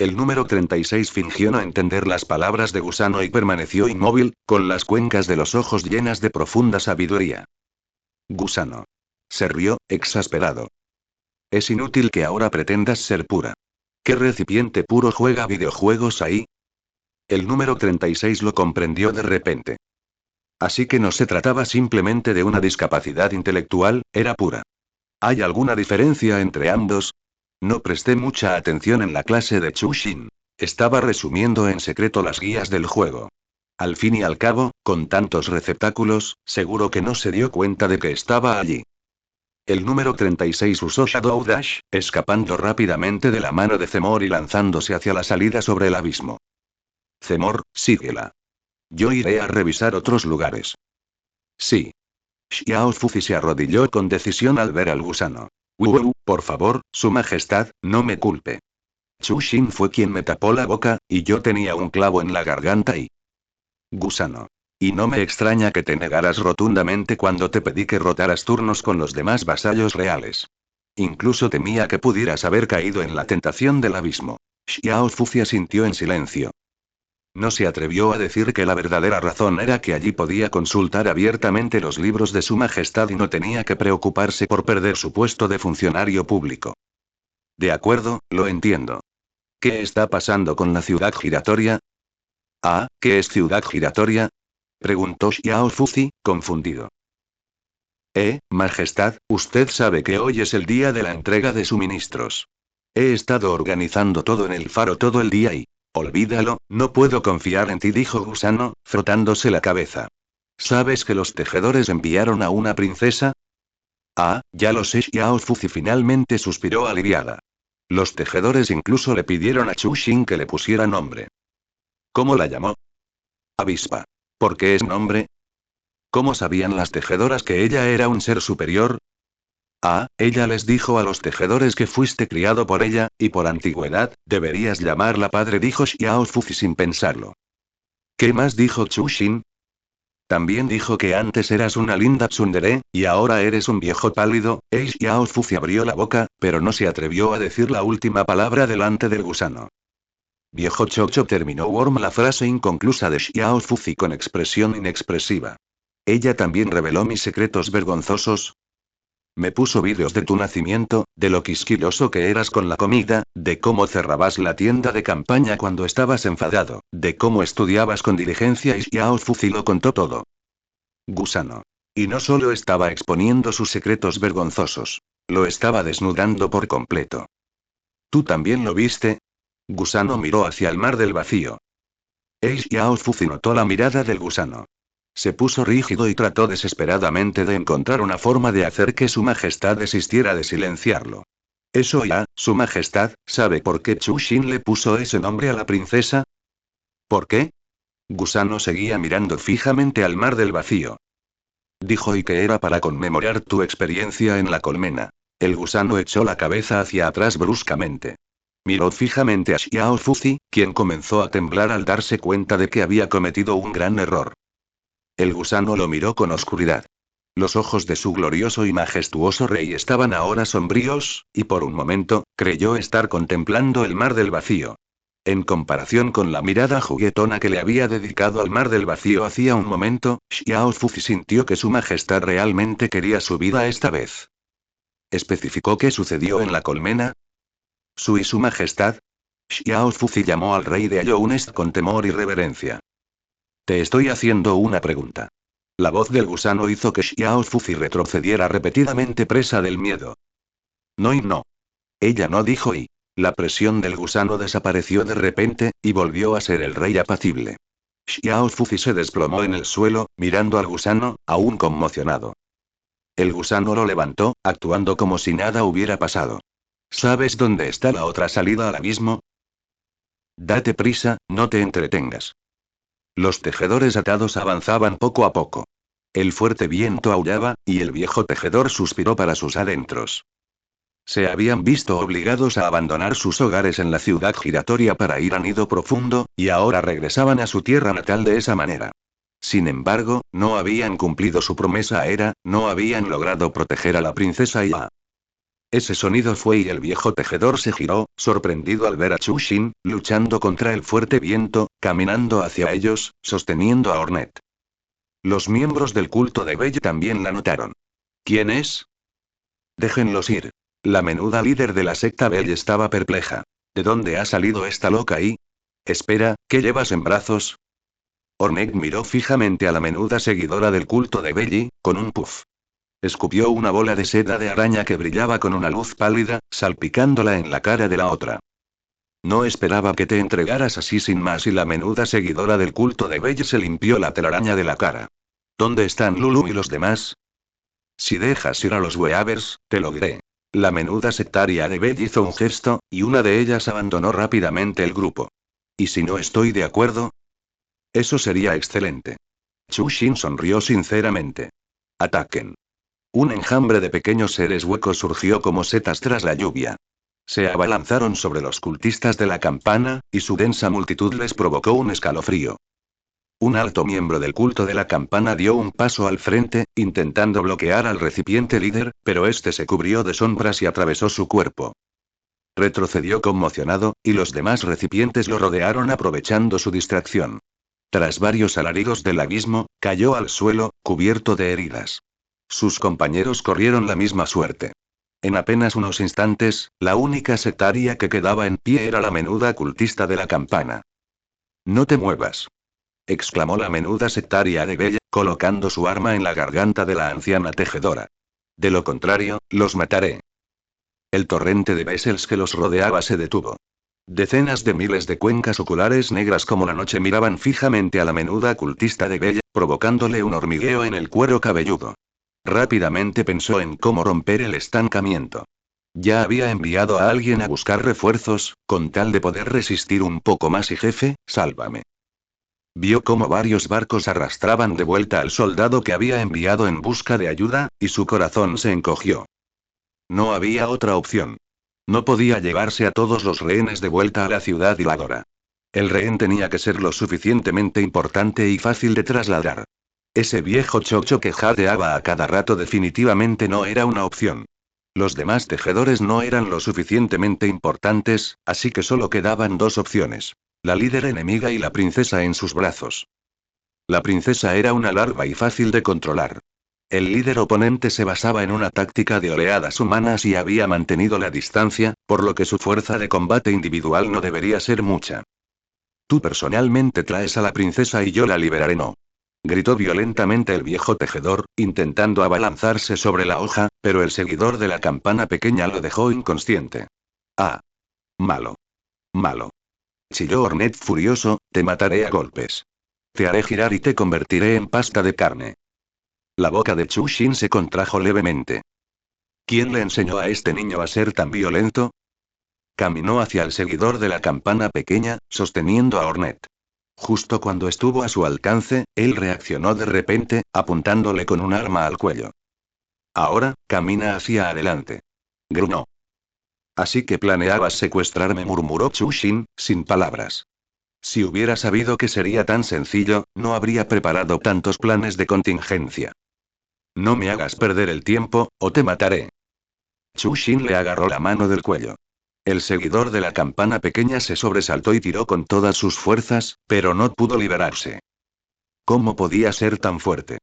El número 36 fingió no entender las palabras de Gusano y permaneció inmóvil, con las cuencas de los ojos llenas de profunda sabiduría. Gusano. Se rió, exasperado. Es inútil que ahora pretendas ser pura. ¿Qué recipiente puro juega videojuegos ahí? El número 36 lo comprendió de repente. Así que no se trataba simplemente de una discapacidad intelectual, era pura. ¿Hay alguna diferencia entre ambos? No presté mucha atención en la clase de Chushin. Estaba resumiendo en secreto las guías del juego. Al fin y al cabo, con tantos receptáculos, seguro que no se dio cuenta de que estaba allí. El número 36 usó Shadow Dash, escapando rápidamente de la mano de Zemor y lanzándose hacia la salida sobre el abismo. Zemor, síguela. Yo iré a revisar otros lugares. Sí. Xiao Fuzi se arrodilló con decisión al ver al gusano. Por favor, Su Majestad, no me culpe. Chu Xin fue quien me tapó la boca, y yo tenía un clavo en la garganta y... Gusano. Y no me extraña que te negaras rotundamente cuando te pedí que rotaras turnos con los demás vasallos reales. Incluso temía que pudieras haber caído en la tentación del abismo. Xiao Fuzi asintió en silencio. No se atrevió a decir que la verdadera razón era que allí podía consultar abiertamente los libros de Su Majestad y no tenía que preocuparse por perder su puesto de funcionario público. De acuerdo, lo entiendo. ¿Qué está pasando con la ciudad giratoria? Ah, ¿qué es ciudad giratoria? Preguntó Xiao Fuzi, confundido. Majestad, usted sabe que hoy es el día de la entrega de suministros. He estado organizando todo en el faro todo el día y... Olvídalo, no puedo confiar en ti, dijo Gusano, frotándose la cabeza. ¿Sabes que los tejedores enviaron a una princesa? Ah, ya lo sé. Xiao Fuzi finalmente suspiró aliviada. Los tejedores incluso le pidieron a Chu Xin que le pusiera nombre. ¿Cómo la llamó? Avispa. ¿Por qué es nombre? ¿Cómo sabían las tejedoras que ella era un ser superior? Ah, ella les dijo a los tejedores que fuiste criado por ella, y por antigüedad, deberías llamarla padre, dijo Xiao Fuzi sin pensarlo. ¿Qué más dijo Chu Xin? También dijo que antes eras una linda tsundere, y ahora eres un viejo pálido. Xiao Fuzi abrió la boca, pero no se atrevió a decir la última palabra delante del gusano. Viejo chocho, terminó Worm la frase inconclusa de Xiao Fuzi con expresión inexpresiva. ¿Ella también reveló mis secretos vergonzosos? Me puso vídeos de tu nacimiento, de lo quisquilloso que eras con la comida, de cómo cerrabas la tienda de campaña cuando estabas enfadado, de cómo estudiabas con diligencia, y Xiao Fuzi lo contó todo. Gusano. Y no solo estaba exponiendo sus secretos vergonzosos. Lo estaba desnudando por completo. ¿Tú también lo viste? Gusano miró hacia el mar del vacío. Xiao Fuzi notó la mirada del gusano. Se puso rígido y trató desesperadamente de encontrar una forma de hacer que Su Majestad desistiera de silenciarlo. Eso ya, Su Majestad, ¿sabe por qué Chu Xin le puso ese nombre a la princesa? ¿Por qué? Gusano seguía mirando fijamente al mar del vacío. Dijo y que era para conmemorar tu experiencia en la colmena. El gusano echó la cabeza hacia atrás bruscamente. Miró fijamente a Xiao Fuzi, quien comenzó a temblar al darse cuenta de que había cometido un gran error. El gusano lo miró con oscuridad. Los ojos de su glorioso y majestuoso rey estaban ahora sombríos, y por un momento, creyó estar contemplando el mar del vacío. En comparación con la mirada juguetona que le había dedicado al mar del vacío hacía un momento, Xiao Fuzi sintió que Su Majestad realmente quería su vida esta vez. ¿Especificó qué sucedió en la colmena? Su Majestad. Xiao Fuzi llamó al rey de Ayounest con temor y reverencia. Te estoy haciendo una pregunta. La voz del gusano hizo que Xiao Fuzi retrocediera repetidamente presa del miedo. No y no. Ella no dijo y. La presión del gusano desapareció de repente, y volvió a ser el rey apacible. Xiao Fuzi se desplomó en el suelo, mirando al gusano, aún conmocionado. El gusano lo levantó, actuando como si nada hubiera pasado. ¿Sabes dónde está la otra salida al abismo? Date prisa, no te entretengas. Los tejedores atados avanzaban poco a poco. El fuerte viento aullaba, y el viejo tejedor suspiró para sus adentros. Se habían visto obligados a abandonar sus hogares en la ciudad giratoria para ir a Nido Profundo, y ahora regresaban a su tierra natal de esa manera. Sin embargo, no habían cumplido su promesa a Hera, no habían logrado proteger a la princesa y a Ese sonido fue y el viejo tejedor se giró, sorprendido al ver a Chushin, luchando contra el fuerte viento, caminando hacia ellos, sosteniendo a Ornette. Los miembros del culto de Belle también la notaron. ¿Quién es? Déjenlos ir. La menuda líder de la secta Belle estaba perpleja. ¿De dónde ha salido esta loca ahí? Espera, ¿qué llevas en brazos? Ornette miró fijamente a la menuda seguidora del culto de Belle, con un puff. Escupió una bola de seda de araña que brillaba con una luz pálida, salpicándola en la cara de la otra. No esperaba que te entregaras así sin más y la menuda seguidora del culto de Belle se limpió la telaraña de la cara. ¿Dónde están Lulu y los demás? Si dejas ir a los Weavers, te lo diré. La menuda sectaria de Belle hizo un gesto, y una de ellas abandonó rápidamente el grupo. ¿Y si no estoy de acuerdo? Eso sería excelente. Chushin sonrió sinceramente. Ataquen. Un enjambre de pequeños seres huecos surgió como setas tras la lluvia. Se abalanzaron sobre los cultistas de la campana, y su densa multitud les provocó un escalofrío. Un alto miembro del culto de la campana dio un paso al frente, intentando bloquear al recipiente líder, pero este se cubrió de sombras y atravesó su cuerpo. Retrocedió conmocionado, y los demás recipientes lo rodearon aprovechando su distracción. Tras varios alaridos del abismo, cayó al suelo, cubierto de heridas. Sus compañeros corrieron la misma suerte. En apenas unos instantes, la única sectaria que quedaba en pie era la menuda cultista de la campana. No te muevas, exclamó la menuda sectaria de Bella, colocando su arma en la garganta de la anciana tejedora. De lo contrario, los mataré. El torrente de Vessels que los rodeaba se detuvo. Decenas de miles de cuencas oculares negras como la noche miraban fijamente a la menuda cultista de Bella, provocándole un hormigueo en el cuero cabelludo. Rápidamente pensó en cómo romper el estancamiento. Ya había enviado a alguien a buscar refuerzos, con tal de poder resistir un poco más y jefe, sálvame. Vio cómo varios barcos arrastraban de vuelta al soldado que había enviado en busca de ayuda, y su corazón se encogió. No había otra opción. No podía llevarse a todos los rehenes de vuelta a la ciudad hiladora. El rehén tenía que ser lo suficientemente importante y fácil de trasladar. Ese viejo chocho que jadeaba a cada rato definitivamente no era una opción. Los demás tejedores no eran lo suficientemente importantes, así que solo quedaban dos opciones. La líder enemiga y la princesa en sus brazos. La princesa era una larva y fácil de controlar. El líder oponente se basaba en una táctica de oleadas humanas y había mantenido la distancia, por lo que su fuerza de combate individual no debería ser mucha. Tú personalmente traes a la princesa y yo la liberaré, no. Gritó violentamente el viejo tejedor, intentando abalanzarse sobre la hoja, pero el seguidor de la campana pequeña lo dejó inconsciente. Ah. Malo. Malo. Chilló Ornette furioso, te mataré a golpes. Te haré girar y te convertiré en pasta de carne. La boca de Chushin se contrajo levemente. ¿Quién le enseñó a este niño a ser tan violento? Caminó hacia el seguidor de la campana pequeña, sosteniendo a Ornette. Justo cuando estuvo a su alcance, él reaccionó de repente, apuntándole con un arma al cuello. Ahora, camina hacia adelante. Gruñó. Así que planeabas secuestrarme, murmuró Chushin, sin palabras. Si hubiera sabido que sería tan sencillo, no habría preparado tantos planes de contingencia. No me hagas perder el tiempo, o te mataré. Chushin le agarró la mano del cuello. El seguidor de la campana pequeña se sobresaltó y tiró con todas sus fuerzas, pero no pudo liberarse. ¿Cómo podía ser tan fuerte?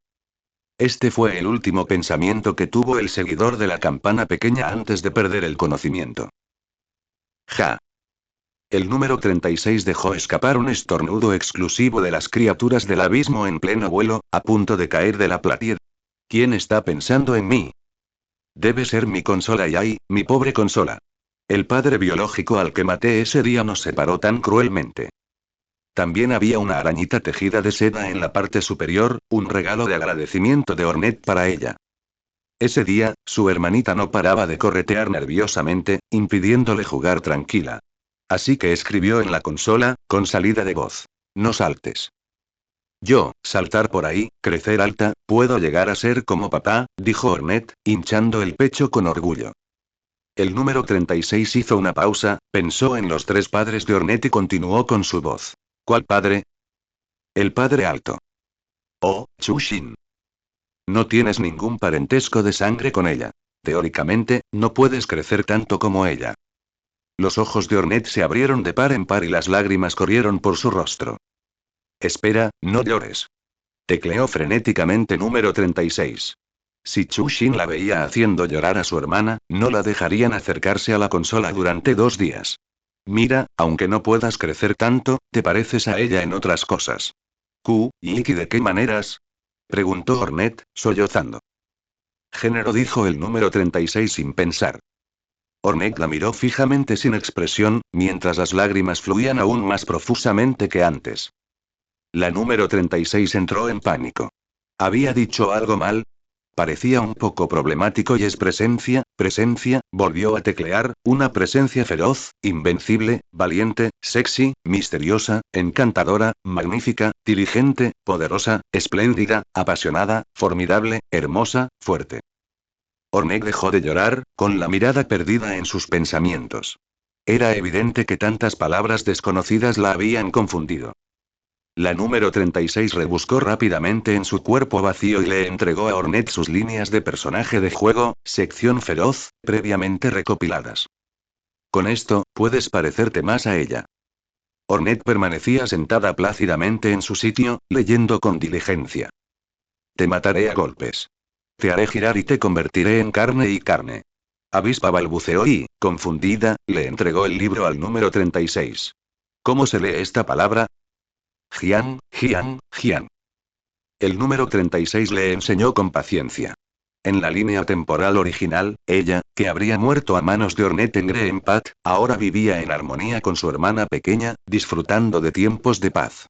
Este fue el último pensamiento que tuvo el seguidor de la campana pequeña antes de perder el conocimiento. Ja. El número 36 dejó escapar un estornudo exclusivo de las criaturas del abismo en pleno vuelo, a punto de caer de la platier. ¿Quién está pensando en mí? Debe ser mi consola Yai, mi pobre consola. El padre biológico al que maté ese día nos separó tan cruelmente. También había una arañita tejida de seda en la parte superior, un regalo de agradecimiento de Ornette para ella. Ese día, su hermanita no paraba de corretear nerviosamente, impidiéndole jugar tranquila. Así que escribió en la consola, con salida de voz. No saltes. Yo, saltar por ahí, crecer alta, puedo llegar a ser como papá, dijo Ornette, hinchando el pecho con orgullo. El número 36 hizo una pausa, pensó en los tres padres de Ornette y continuó con su voz. ¿Cuál padre? El padre alto. Oh, Chushin. No tienes ningún parentesco de sangre con ella. Teóricamente, no puedes crecer tanto como ella. Los ojos de Ornette se abrieron de par en par y las lágrimas corrieron por su rostro. Espera, no llores. Tecleó frenéticamente número 36. Si Chu Xin la veía haciendo llorar a su hermana, no la dejarían acercarse a la consola durante 2 días. Mira, aunque no puedas crecer tanto, te pareces a ella en otras cosas. ¿Y de qué maneras? Preguntó Ornette, sollozando. Género, dijo el número 36 sin pensar. Ornette la miró fijamente sin expresión, mientras las lágrimas fluían aún más profusamente que antes. La número 36 entró en pánico. ¿Había dicho algo mal? Parecía un poco problemático y es presencia, volvió a teclear, una presencia feroz, invencible, valiente, sexy, misteriosa, encantadora, magnífica, diligente, poderosa, espléndida, apasionada, formidable, hermosa, fuerte. Ornette dejó de llorar, con la mirada perdida en sus pensamientos. Era evidente que tantas palabras desconocidas la habían confundido. La número 36 rebuscó rápidamente en su cuerpo vacío y le entregó a Ornette sus líneas de personaje de juego, sección feroz, previamente recopiladas. Con esto, puedes parecerte más a ella. Ornette permanecía sentada plácidamente en su sitio, leyendo con diligencia. Te mataré a golpes. Te haré girar y te convertiré en carne y carne. Avispa balbuceó y, confundida, le entregó el libro al número 36. ¿Cómo se lee esta palabra? Jian. El número 36 le enseñó con paciencia. En la línea temporal original, ella, que habría muerto a manos de Ornette en Greenpat, ahora vivía en armonía con su hermana pequeña, disfrutando de tiempos de paz.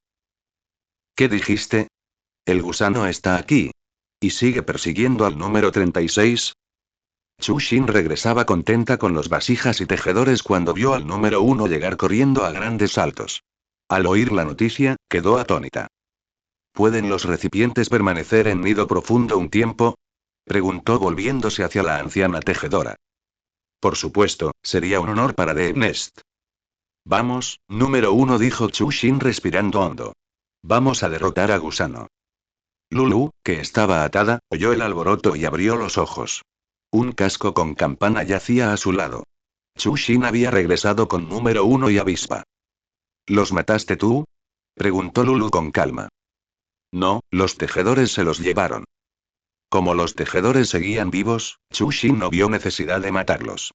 ¿Qué dijiste? El gusano está aquí. ¿Y sigue persiguiendo al número 36? Chu Xin regresaba contenta con los vasijas y tejedores cuando vio al número 1 llegar corriendo a grandes saltos. Al oír la noticia, quedó atónita. ¿Pueden los recipientes permanecer en nido profundo un tiempo? Preguntó volviéndose hacia la anciana tejedora. Por supuesto, sería un honor para The Nest. Vamos, número 1, dijo Chu Xin respirando hondo. Vamos a derrotar a Gusano. Lulu, que estaba atada, oyó el alboroto y abrió los ojos. Un casco con campana yacía a su lado. Chu Xin había regresado con número 1 y avispa. ¿Los mataste tú? Preguntó Lulu con calma. No, los tejedores se los llevaron. Como los tejedores seguían vivos, Chu Xin no vio necesidad de matarlos.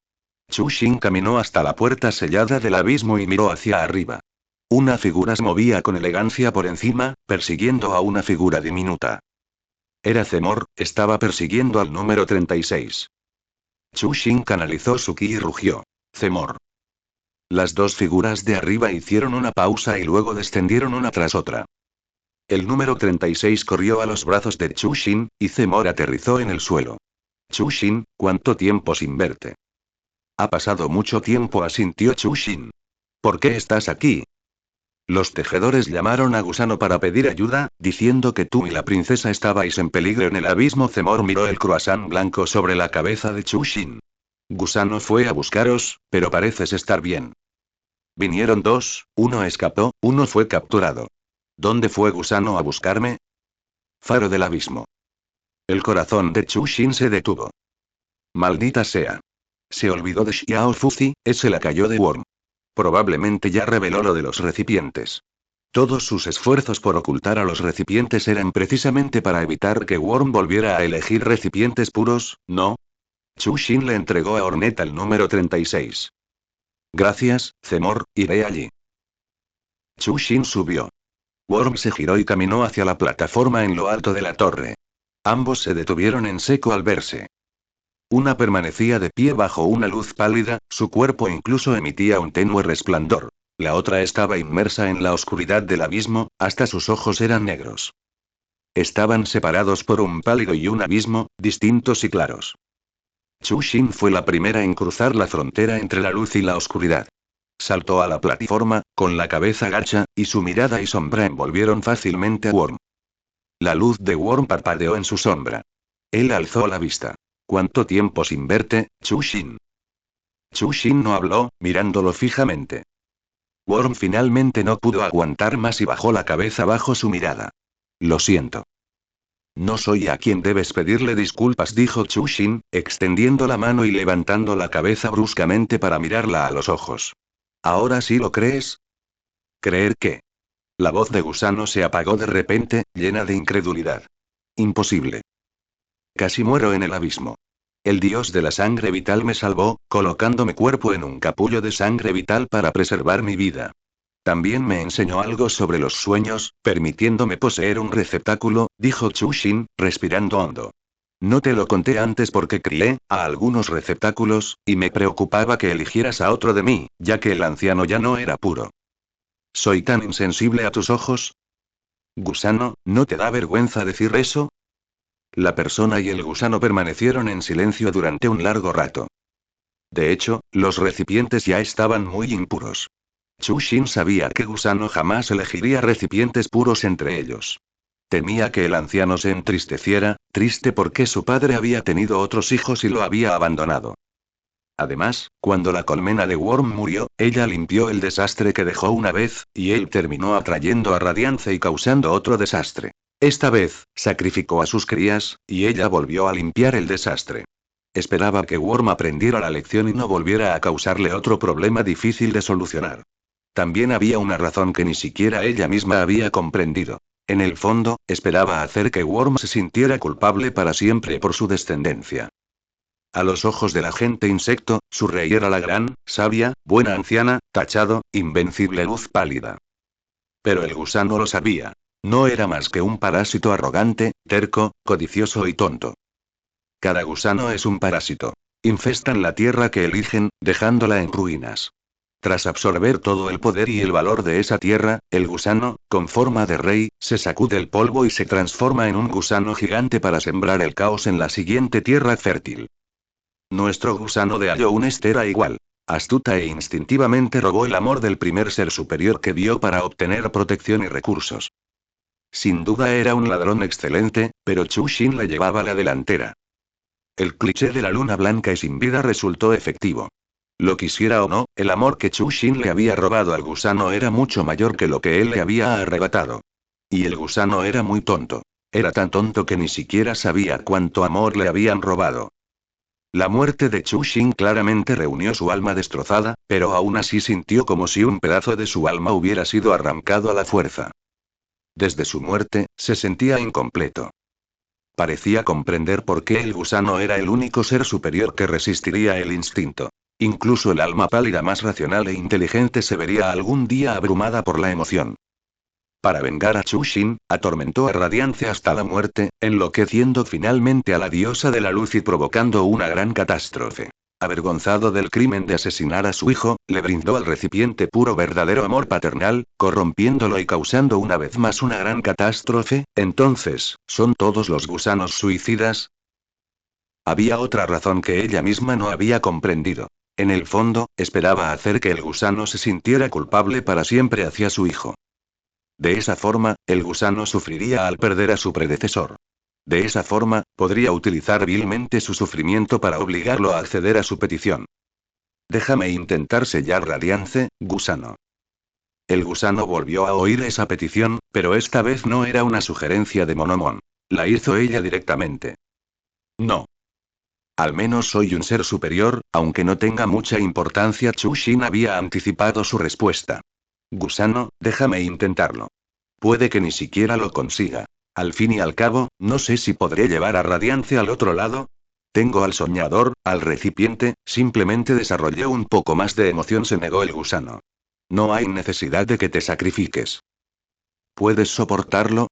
Chu Xin caminó hasta la puerta sellada del abismo y miró hacia arriba. Una figura se movía con elegancia por encima, persiguiendo a una figura diminuta. Era Zemor, estaba persiguiendo al número 36. Chu Xin canalizó su ki y rugió. Zemor. Las dos figuras de arriba hicieron una pausa y luego descendieron una tras otra. El número 36 corrió a los brazos de Chu Xin, y Zemor aterrizó en el suelo. Chu Xin, ¿cuánto tiempo sin verte? Ha pasado mucho tiempo, asintió Chu Xin. ¿Por qué estás aquí? Los tejedores llamaron a Gusano para pedir ayuda, diciendo que tú y la princesa estabais en peligro en el abismo. Zemor miró el croissant blanco sobre la cabeza de Chu Xin. Gusano fue a buscaros, pero pareces estar bien. Vinieron dos, uno escapó, uno fue capturado. ¿Dónde fue Gusano a buscarme? Faro del abismo. El corazón de Chu Xin se detuvo. Maldita sea. Se olvidó de Xiao Fuzi, ese lacayo de Worm. Probablemente ya reveló lo de los recipientes. Todos sus esfuerzos por ocultar a los recipientes eran precisamente para evitar que Worm volviera a elegir recipientes puros, ¿no? Chu Xin le entregó a Ornette al número 36. Gracias, Zemor, iré allí. Chu Xin subió. Worm se giró y caminó hacia la plataforma en lo alto de la torre. Ambos se detuvieron en seco al verse. Una permanecía de pie bajo una luz pálida, su cuerpo incluso emitía un tenue resplandor. La otra estaba inmersa en la oscuridad del abismo, hasta sus ojos eran negros. Estaban separados por un pálido y un abismo, distintos y claros. Chu Xin fue la primera en cruzar la frontera entre la luz y la oscuridad. Saltó a la plataforma, con la cabeza gacha, y su mirada y sombra envolvieron fácilmente a Worm. La luz de Worm parpadeó en su sombra. Él alzó la vista. ¿Cuánto tiempo sin verte, Chu Xin? Chu Xin no habló, mirándolo fijamente. Worm finalmente no pudo aguantar más y bajó la cabeza bajo su mirada. Lo siento. No soy a quien debes pedirle disculpas, dijo Chushin, extendiendo la mano y levantando la cabeza bruscamente para mirarla a los ojos. ¿Ahora sí lo crees? ¿Creer qué? La voz de Gusano se apagó de repente, llena de incredulidad. Imposible. Casi muero en el abismo. El dios de la sangre vital me salvó, colocando mi cuerpo en un capullo de sangre vital para preservar mi vida. También me enseñó algo sobre los sueños, permitiéndome poseer un receptáculo, dijo Chushin, respirando hondo. No te lo conté antes porque crié a algunos receptáculos, y me preocupaba que eligieras a otro de mí, ya que el anciano ya no era puro. ¿Soy tan insensible a tus ojos? Gusano, ¿no te da vergüenza decir eso? La persona y el gusano permanecieron en silencio durante un largo rato. De hecho, los recipientes ya estaban muy impuros. Chushin sabía que Gusano jamás elegiría recipientes puros entre ellos. Temía que el anciano se entristeciera, triste porque su padre había tenido otros hijos y lo había abandonado. Además, cuando la colmena de Worm murió, ella limpió el desastre que dejó una vez, y él terminó atrayendo a Radiance y causando otro desastre. Esta vez, sacrificó a sus crías, y ella volvió a limpiar el desastre. Esperaba que Worm aprendiera la lección y no volviera a causarle otro problema difícil de solucionar. También había una razón que ni siquiera ella misma había comprendido. En el fondo, esperaba hacer que Worm se sintiera culpable para siempre por su descendencia. A los ojos del agente insecto, su rey era la gran, sabia, buena anciana, tachado, invencible luz pálida. Pero el gusano lo sabía. No era más que un parásito arrogante, terco, codicioso y tonto. Cada gusano es un parásito. Infestan la tierra que eligen, dejándola en ruinas. Tras absorber todo el poder y el valor de esa tierra, el gusano, con forma de rey, se sacude el polvo y se transforma en un gusano gigante para sembrar el caos en la siguiente tierra fértil. Nuestro gusano de Ayounes era igual. Astuta e instintivamente robó el amor del primer ser superior que vio para obtener protección y recursos. Sin duda era un ladrón excelente, pero Chushin le llevaba la delantera. El cliché de la luna blanca y sin vida resultó efectivo. Lo quisiera o no, el amor que Chushin le había robado al gusano era mucho mayor que lo que él le había arrebatado. Y el gusano era muy tonto. Era tan tonto que ni siquiera sabía cuánto amor le habían robado. La muerte de Chushin claramente reunió su alma destrozada, pero aún así sintió como si un pedazo de su alma hubiera sido arrancado a la fuerza. Desde su muerte, se sentía incompleto. Parecía comprender por qué el gusano era el único ser superior que resistiría el instinto. Incluso el alma pálida más racional e inteligente se vería algún día abrumada por la emoción. Para vengar a Chushin, atormentó a Radiance hasta la muerte, enloqueciendo finalmente a la diosa de la luz y provocando una gran catástrofe. Avergonzado del crimen de asesinar a su hijo, le brindó al recipiente puro verdadero amor paternal, corrompiéndolo y causando una vez más una gran catástrofe. Entonces, ¿son todos los gusanos suicidas? Había otra razón que ella misma no había comprendido. En el fondo, esperaba hacer que el gusano se sintiera culpable para siempre hacia su hijo. De esa forma, el gusano sufriría al perder a su predecesor. De esa forma, podría utilizar vilmente su sufrimiento para obligarlo a acceder a su petición. Déjame intentar sellar Radiance, gusano. El gusano volvió a oír esa petición, pero esta vez no era una sugerencia de Monomon. La hizo ella directamente. No. Al menos soy un ser superior, aunque no tenga mucha importancia. Chushin había anticipado su respuesta. Gusano, déjame intentarlo. Puede que ni siquiera lo consiga. Al fin y al cabo, no sé si podré llevar a Radiance al otro lado. Tengo al soñador, al recipiente, simplemente desarrollé un poco más de emoción, se negó el gusano. No hay necesidad de que te sacrifiques. ¿Puedes soportarlo?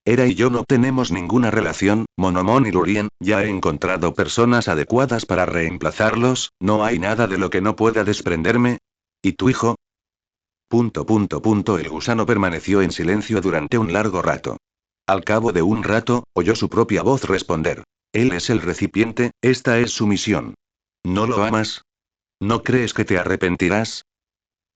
Era y yo no tenemos ninguna relación, Monomon y Lurien, ya he encontrado personas adecuadas para reemplazarlos, no hay nada de lo que no pueda desprenderme. ¿Y tu hijo? El gusano permaneció en silencio durante un largo rato. Al cabo de un rato, oyó su propia voz responder. Él es el recipiente, esta es su misión. ¿No lo amas? ¿No crees que te arrepentirás?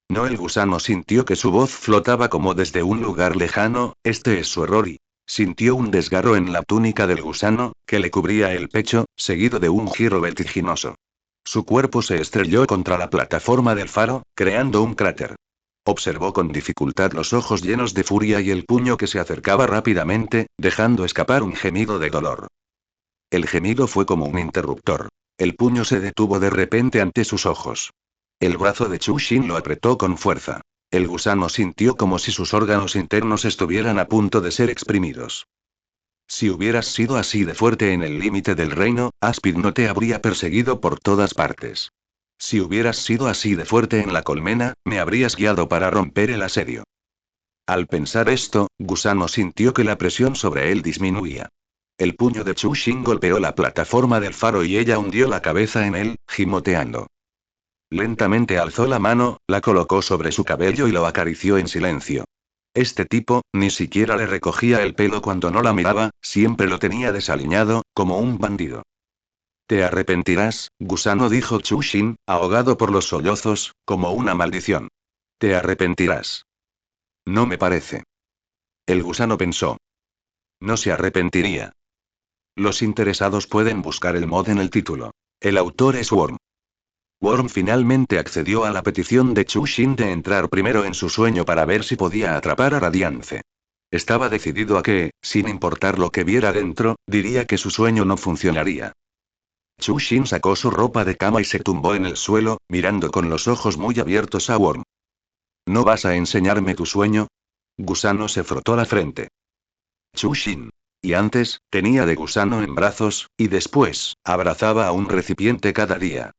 No, el gusano sintió que su voz flotaba como desde un lugar lejano, este es su error y sintió un desgarro en la túnica del gusano, que le cubría el pecho, seguido de un giro vertiginoso. Su cuerpo se estrelló contra la plataforma del faro, creando un cráter. Observó con dificultad los ojos llenos de furia y el puño que se acercaba rápidamente, dejando escapar un gemido de dolor. El gemido fue como un interruptor. El puño se detuvo de repente ante sus ojos. El brazo de Chu Xin lo apretó con fuerza. El gusano sintió como si sus órganos internos estuvieran a punto de ser exprimidos. Si hubieras sido así de fuerte en el límite del reino, Aspid no te habría perseguido por todas partes. Si hubieras sido así de fuerte en la colmena, me habrías guiado para romper el asedio. Al pensar esto, Gusano sintió que la presión sobre él disminuía. El puño de Chu Xin golpeó la plataforma del faro y ella hundió la cabeza en él, gimoteando. Lentamente alzó la mano, la colocó sobre su cabello y lo acarició en silencio. Este tipo, ni siquiera le recogía el pelo cuando no la miraba, siempre lo tenía desaliñado, como un bandido. Te arrepentirás, gusano, dijo Chu Xin, ahogado por los sollozos, como una maldición. Te arrepentirás. No me parece. El gusano pensó. No se arrepentiría. Los interesados pueden buscar el mod en el título. El autor es Worm. Worm finalmente accedió a la petición de Chu Xin de entrar primero en su sueño para ver si podía atrapar a Radiance. Estaba decidido a que, sin importar lo que viera dentro, diría que su sueño no funcionaría. Chu Xin sacó su ropa de cama y se tumbó en el suelo, mirando con los ojos muy abiertos a Worm. ¿No vas a enseñarme tu sueño? Gusano se frotó la frente. Chu Xin. Y antes, tenía de gusano en brazos, y después, abrazaba a un recipiente cada día.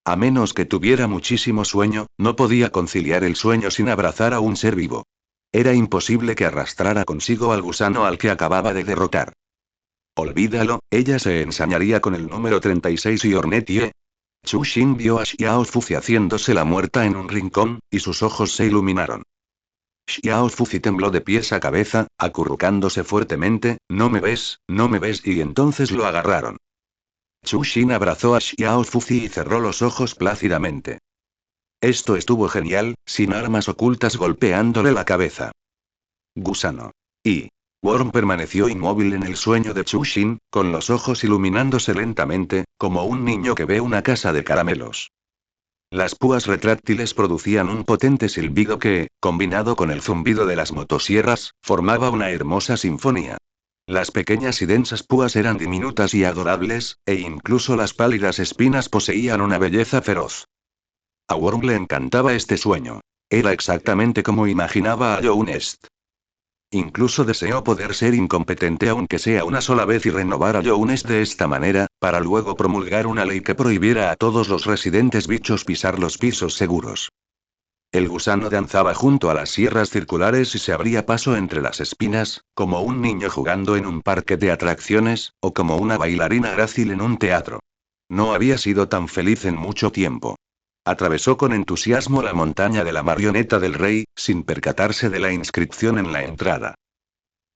A menos que tuviera muchísimo sueño, no podía conciliar el sueño sin abrazar a un ser vivo. Era imposible que arrastrara consigo al gusano al que acababa de derrotar. Olvídalo, ella se ensañaría con el número 36 y Ornetie. Chu Xin vio a Xiao Fuzi haciéndose la muerta en un rincón, y sus ojos se iluminaron. Xiao Fuzi tembló de pies a cabeza, acurrucándose fuertemente. No me ves, y entonces lo agarraron. Chu Xin abrazó a Xiao Fuzi y cerró los ojos plácidamente. Esto estuvo genial, sin armas ocultas golpeándole la cabeza. Gusano. Y Worm permaneció inmóvil en el sueño de Chu Xin, con los ojos iluminándose lentamente, como un niño que ve una casa de caramelos. Las púas retráctiles producían un potente silbido que, combinado con el zumbido de las motosierras, formaba una hermosa sinfonía. Las pequeñas y densas púas eran diminutas y adorables, e incluso las pálidas espinas poseían una belleza feroz. A Worm le encantaba este sueño. Era exactamente como imaginaba a Jounest. Incluso deseó poder ser incompetente aunque sea una sola vez y renovar a Jounest de esta manera, para luego promulgar una ley que prohibiera a todos los residentes bichos pisar los pisos seguros. El gusano danzaba junto a las sierras circulares y se abría paso entre las espinas, como un niño jugando en un parque de atracciones, o como una bailarina grácil en un teatro. No había sido tan feliz en mucho tiempo. Atravesó con entusiasmo la montaña de la marioneta del rey, sin percatarse de la inscripción en la entrada.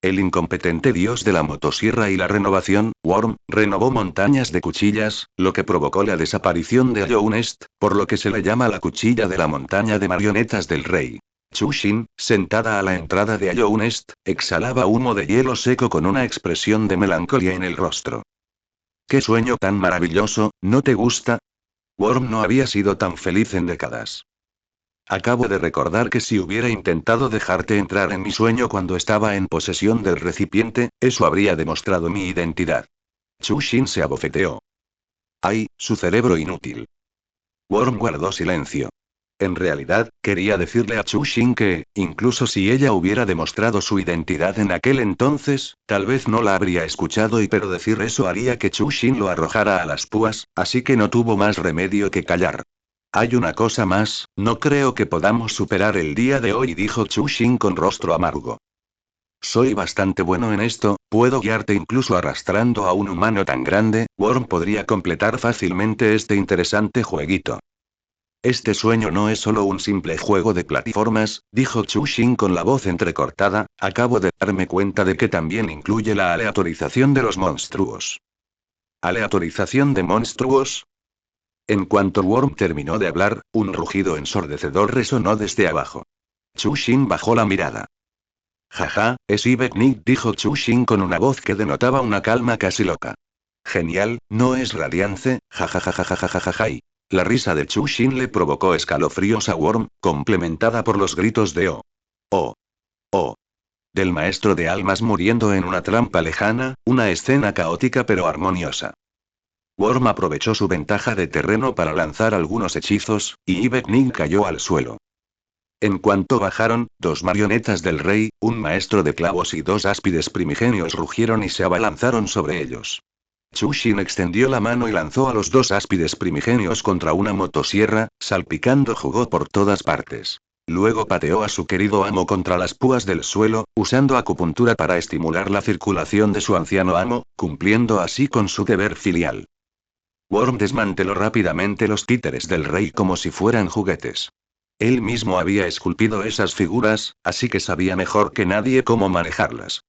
El incompetente dios de la motosierra y la renovación, Worm, renovó montañas de cuchillas, lo que provocó la desaparición de Jounest, por lo que se le llama la cuchilla de la montaña de marionetas del rey. Chu Xin, sentada a la entrada de Jounest, exhalaba humo de hielo seco con una expresión de melancolía en el rostro. ¡Qué sueño tan maravilloso! ¿No te gusta? Worm no había sido tan feliz en décadas. Acabo de recordar que si hubiera intentado dejarte entrar en mi sueño cuando estaba en posesión del recipiente, eso habría demostrado mi identidad. Chu Xin se abofeteó. ¡Ay, su cerebro inútil! Worm guardó silencio. En realidad, quería decirle a Chu Xin que, incluso si ella hubiera demostrado su identidad en aquel entonces, tal vez no la habría escuchado pero decir eso haría que Chu Xin lo arrojara a las púas, así que no tuvo más remedio que callar. Hay una cosa más, no creo que podamos superar el día de hoy, dijo Chu Xin con rostro amargo. Soy bastante bueno en esto, puedo guiarte incluso arrastrando a un humano tan grande. Worm podría completar fácilmente este interesante jueguito. Este sueño no es solo un simple juego de plataformas, dijo Chu Xin con la voz entrecortada, acabo de darme cuenta de que también incluye la aleatorización de los monstruos. ¿Aleatorización de monstruos? En cuanto Worm terminó de hablar, un rugido ensordecedor resonó desde abajo. Chu Xin bajó la mirada. Jaja, es Ibeknik, dijo Chu Xin con una voz que denotaba una calma casi loca. Genial, ¿no es Radiance? Jajajajajajajaja. La risa de Chu Xin le provocó escalofríos a Worm, complementada por los gritos de "Oh, oh, oh" del maestro de almas muriendo en una trampa lejana, una escena caótica pero armoniosa. Worm aprovechó su ventaja de terreno para lanzar algunos hechizos, y Ibeknin cayó al suelo. En cuanto bajaron, dos marionetas del rey, un maestro de clavos y dos áspides primigenios rugieron y se abalanzaron sobre ellos. Chu Xin extendió la mano y lanzó a los dos áspides primigenios contra una motosierra, salpicando jugo por todas partes. Luego pateó a su querido amo contra las púas del suelo, usando acupuntura para estimular la circulación de su anciano amo, cumpliendo así con su deber filial. Worm desmanteló rápidamente los títeres del rey como si fueran juguetes. Él mismo había esculpido esas figuras, así que sabía mejor que nadie cómo manejarlas.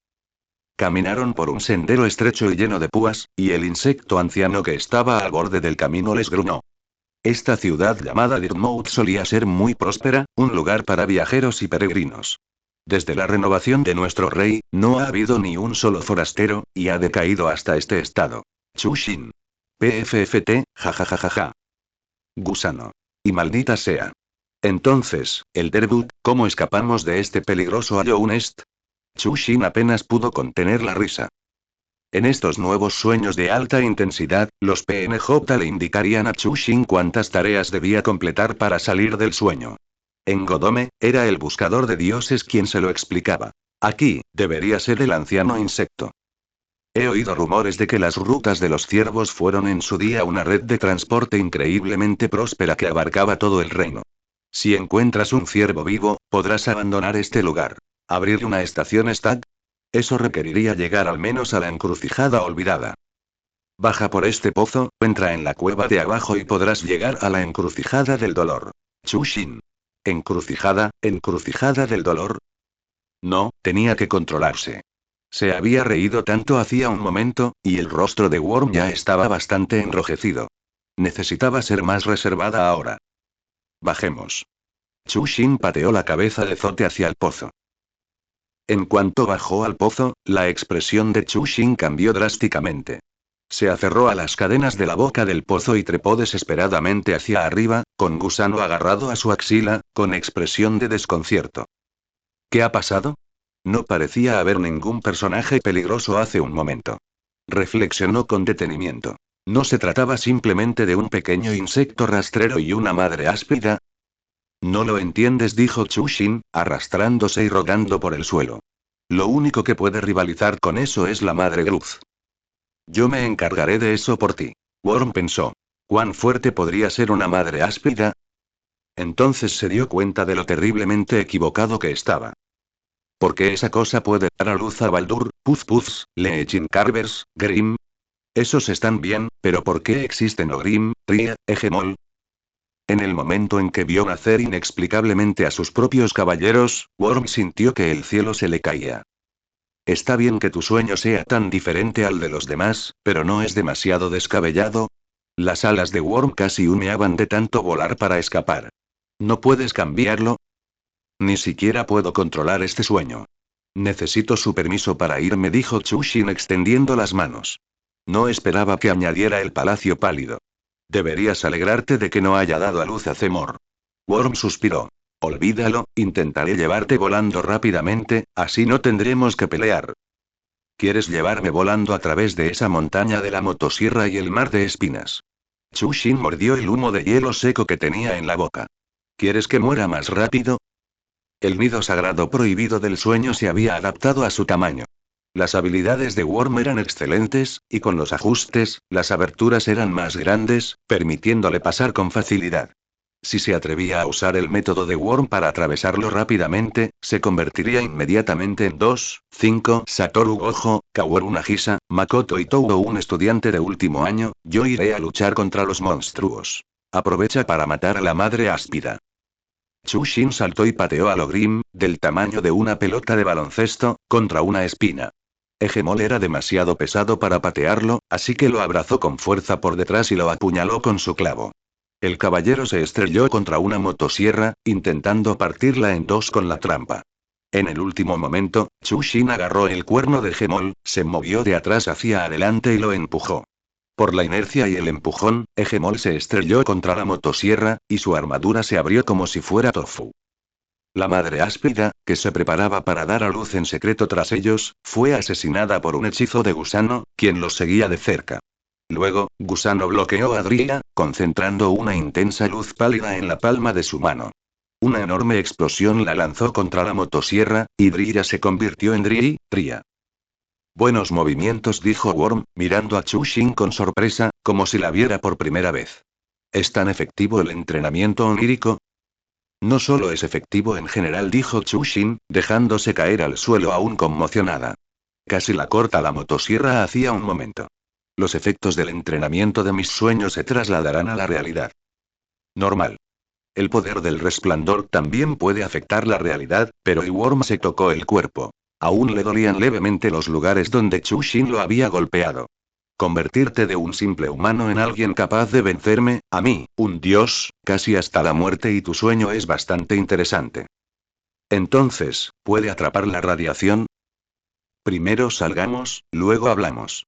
Caminaron por un sendero estrecho y lleno de púas, y el insecto anciano que estaba al borde del camino les gruñó. Esta ciudad llamada Dirtmouth solía ser muy próspera, un lugar para viajeros y peregrinos. Desde la renovación de nuestro rey, no ha habido ni un solo forastero, y ha decaído hasta este estado. Chu Xin. PFFT, jajajajaja. Gusano. Y maldita sea. Entonces, el Derbut, ¿cómo escapamos de este peligroso Nest? Chu Xin apenas pudo contener la risa. En estos nuevos sueños de alta intensidad, los PNJ le indicarían a Chu Xin cuántas tareas debía completar para salir del sueño. En Godome, era el buscador de dioses quien se lo explicaba. Aquí, debería ser el anciano insecto. He oído rumores de que las rutas de los ciervos fueron en su día una red de transporte increíblemente próspera que abarcaba todo el reino. Si encuentras un ciervo vivo, podrás abandonar este lugar. ¿Abrir una estación Stag? Eso requeriría llegar al menos a la encrucijada olvidada. Baja por este pozo, entra en la cueva de abajo y podrás llegar a la encrucijada del dolor. Chu Xin. ¿Encrucijada del dolor? No, tenía que controlarse. Se había reído tanto hacía un momento, y el rostro de Worm ya estaba bastante enrojecido. Necesitaba ser más reservada ahora. Bajemos. Chu Xin pateó la cabeza de Zote hacia el pozo. En cuanto bajó al pozo, la expresión de Chu Xin cambió drásticamente. Se aferró a las cadenas de la boca del pozo y trepó desesperadamente hacia arriba, con Gusano agarrado a su axila, con expresión de desconcierto. ¿Qué ha pasado? No parecía haber ningún personaje peligroso hace un momento. Reflexionó con detenimiento. ¿No se trataba simplemente de un pequeño insecto rastrero y una madre áspida? No lo entiendes, dijo Chu Xin, arrastrándose y rodando por el suelo. Lo único que puede rivalizar con eso es la madre Gruz. Yo me encargaré de eso por ti. Worm pensó. ¿Cuán fuerte podría ser una madre áspida? Entonces se dio cuenta de lo terriblemente equivocado que estaba. Porque esa cosa puede dar a luz a Baldur, Puz, Leechin Carvers, Grim. Esos están bien, pero ¿por qué existen Ogrim, Rie, Hegemol? En el momento en que vio nacer inexplicablemente a sus propios caballeros, Worm sintió que el cielo se le caía. Está bien que tu sueño sea tan diferente al de los demás, pero ¿no es demasiado descabellado? Las alas de Worm casi humeaban de tanto volar para escapar. ¿No puedes cambiarlo? Ni siquiera puedo controlar este sueño. Necesito su permiso para irme, dijo Chu Xin extendiendo las manos. No esperaba que añadiera el palacio pálido. Deberías alegrarte de que no haya dado a luz a Zemor. Worm suspiró. Olvídalo, intentaré llevarte volando rápidamente, así no tendremos que pelear. ¿Quieres llevarme volando a través de esa montaña de la motosierra y el mar de espinas? Chu Xin mordió el humo de hielo seco que tenía en la boca. ¿Quieres que muera más rápido? El nido sagrado prohibido del sueño se había adaptado a su tamaño. Las habilidades de Worm eran excelentes, y con los ajustes, las aberturas eran más grandes, permitiéndole pasar con facilidad. Si se atrevía a usar el método de Worm para atravesarlo rápidamente, se convertiría inmediatamente en 5 Satoru Gojo, Kaworu Nagisa, Makoto y Touhou, un estudiante de último año. Yo iré a luchar contra los monstruos. Aprovecha para matar a la madre áspida. Chu Xin saltó y pateó a Ogrim, del tamaño de una pelota de baloncesto, contra una espina. Hegemol era demasiado pesado para patearlo, así que lo abrazó con fuerza por detrás y lo apuñaló con su clavo. El caballero se estrelló contra una motosierra, intentando partirla en dos con la trampa. En el último momento, Chu Xin agarró el cuerno de Hegemol, se movió de atrás hacia adelante y lo empujó. Por la inercia y el empujón, Hegemol se estrelló contra la motosierra, y su armadura se abrió como si fuera tofu. La madre áspida, que se preparaba para dar a luz en secreto tras ellos, fue asesinada por un hechizo de Gusano, quien los seguía de cerca. Luego, Gusano bloqueó a Dria, concentrando una intensa luz pálida en la palma de su mano. Una enorme explosión la lanzó contra la motosierra, y Dria se convirtió en Tria. Buenos movimientos, dijo Worm, mirando a Chushin con sorpresa, como si la viera por primera vez. ¿Es tan efectivo el entrenamiento onírico? No solo es efectivo en general, dijo Chushin, dejándose caer al suelo aún conmocionada. Casi la corta la motosierra hacía un momento. Los efectos del entrenamiento de mis sueños se trasladarán a la realidad. Normal. El poder del resplandor también puede afectar la realidad, pero Worm se tocó el cuerpo. Aún le dolían levemente los lugares donde Chushin lo había golpeado. Convertirte de un simple humano en alguien capaz de vencerme, a mí, un dios, casi hasta la muerte, y tu sueño es bastante interesante. Entonces, ¿puede atrapar la radiación? Primero salgamos, luego hablamos.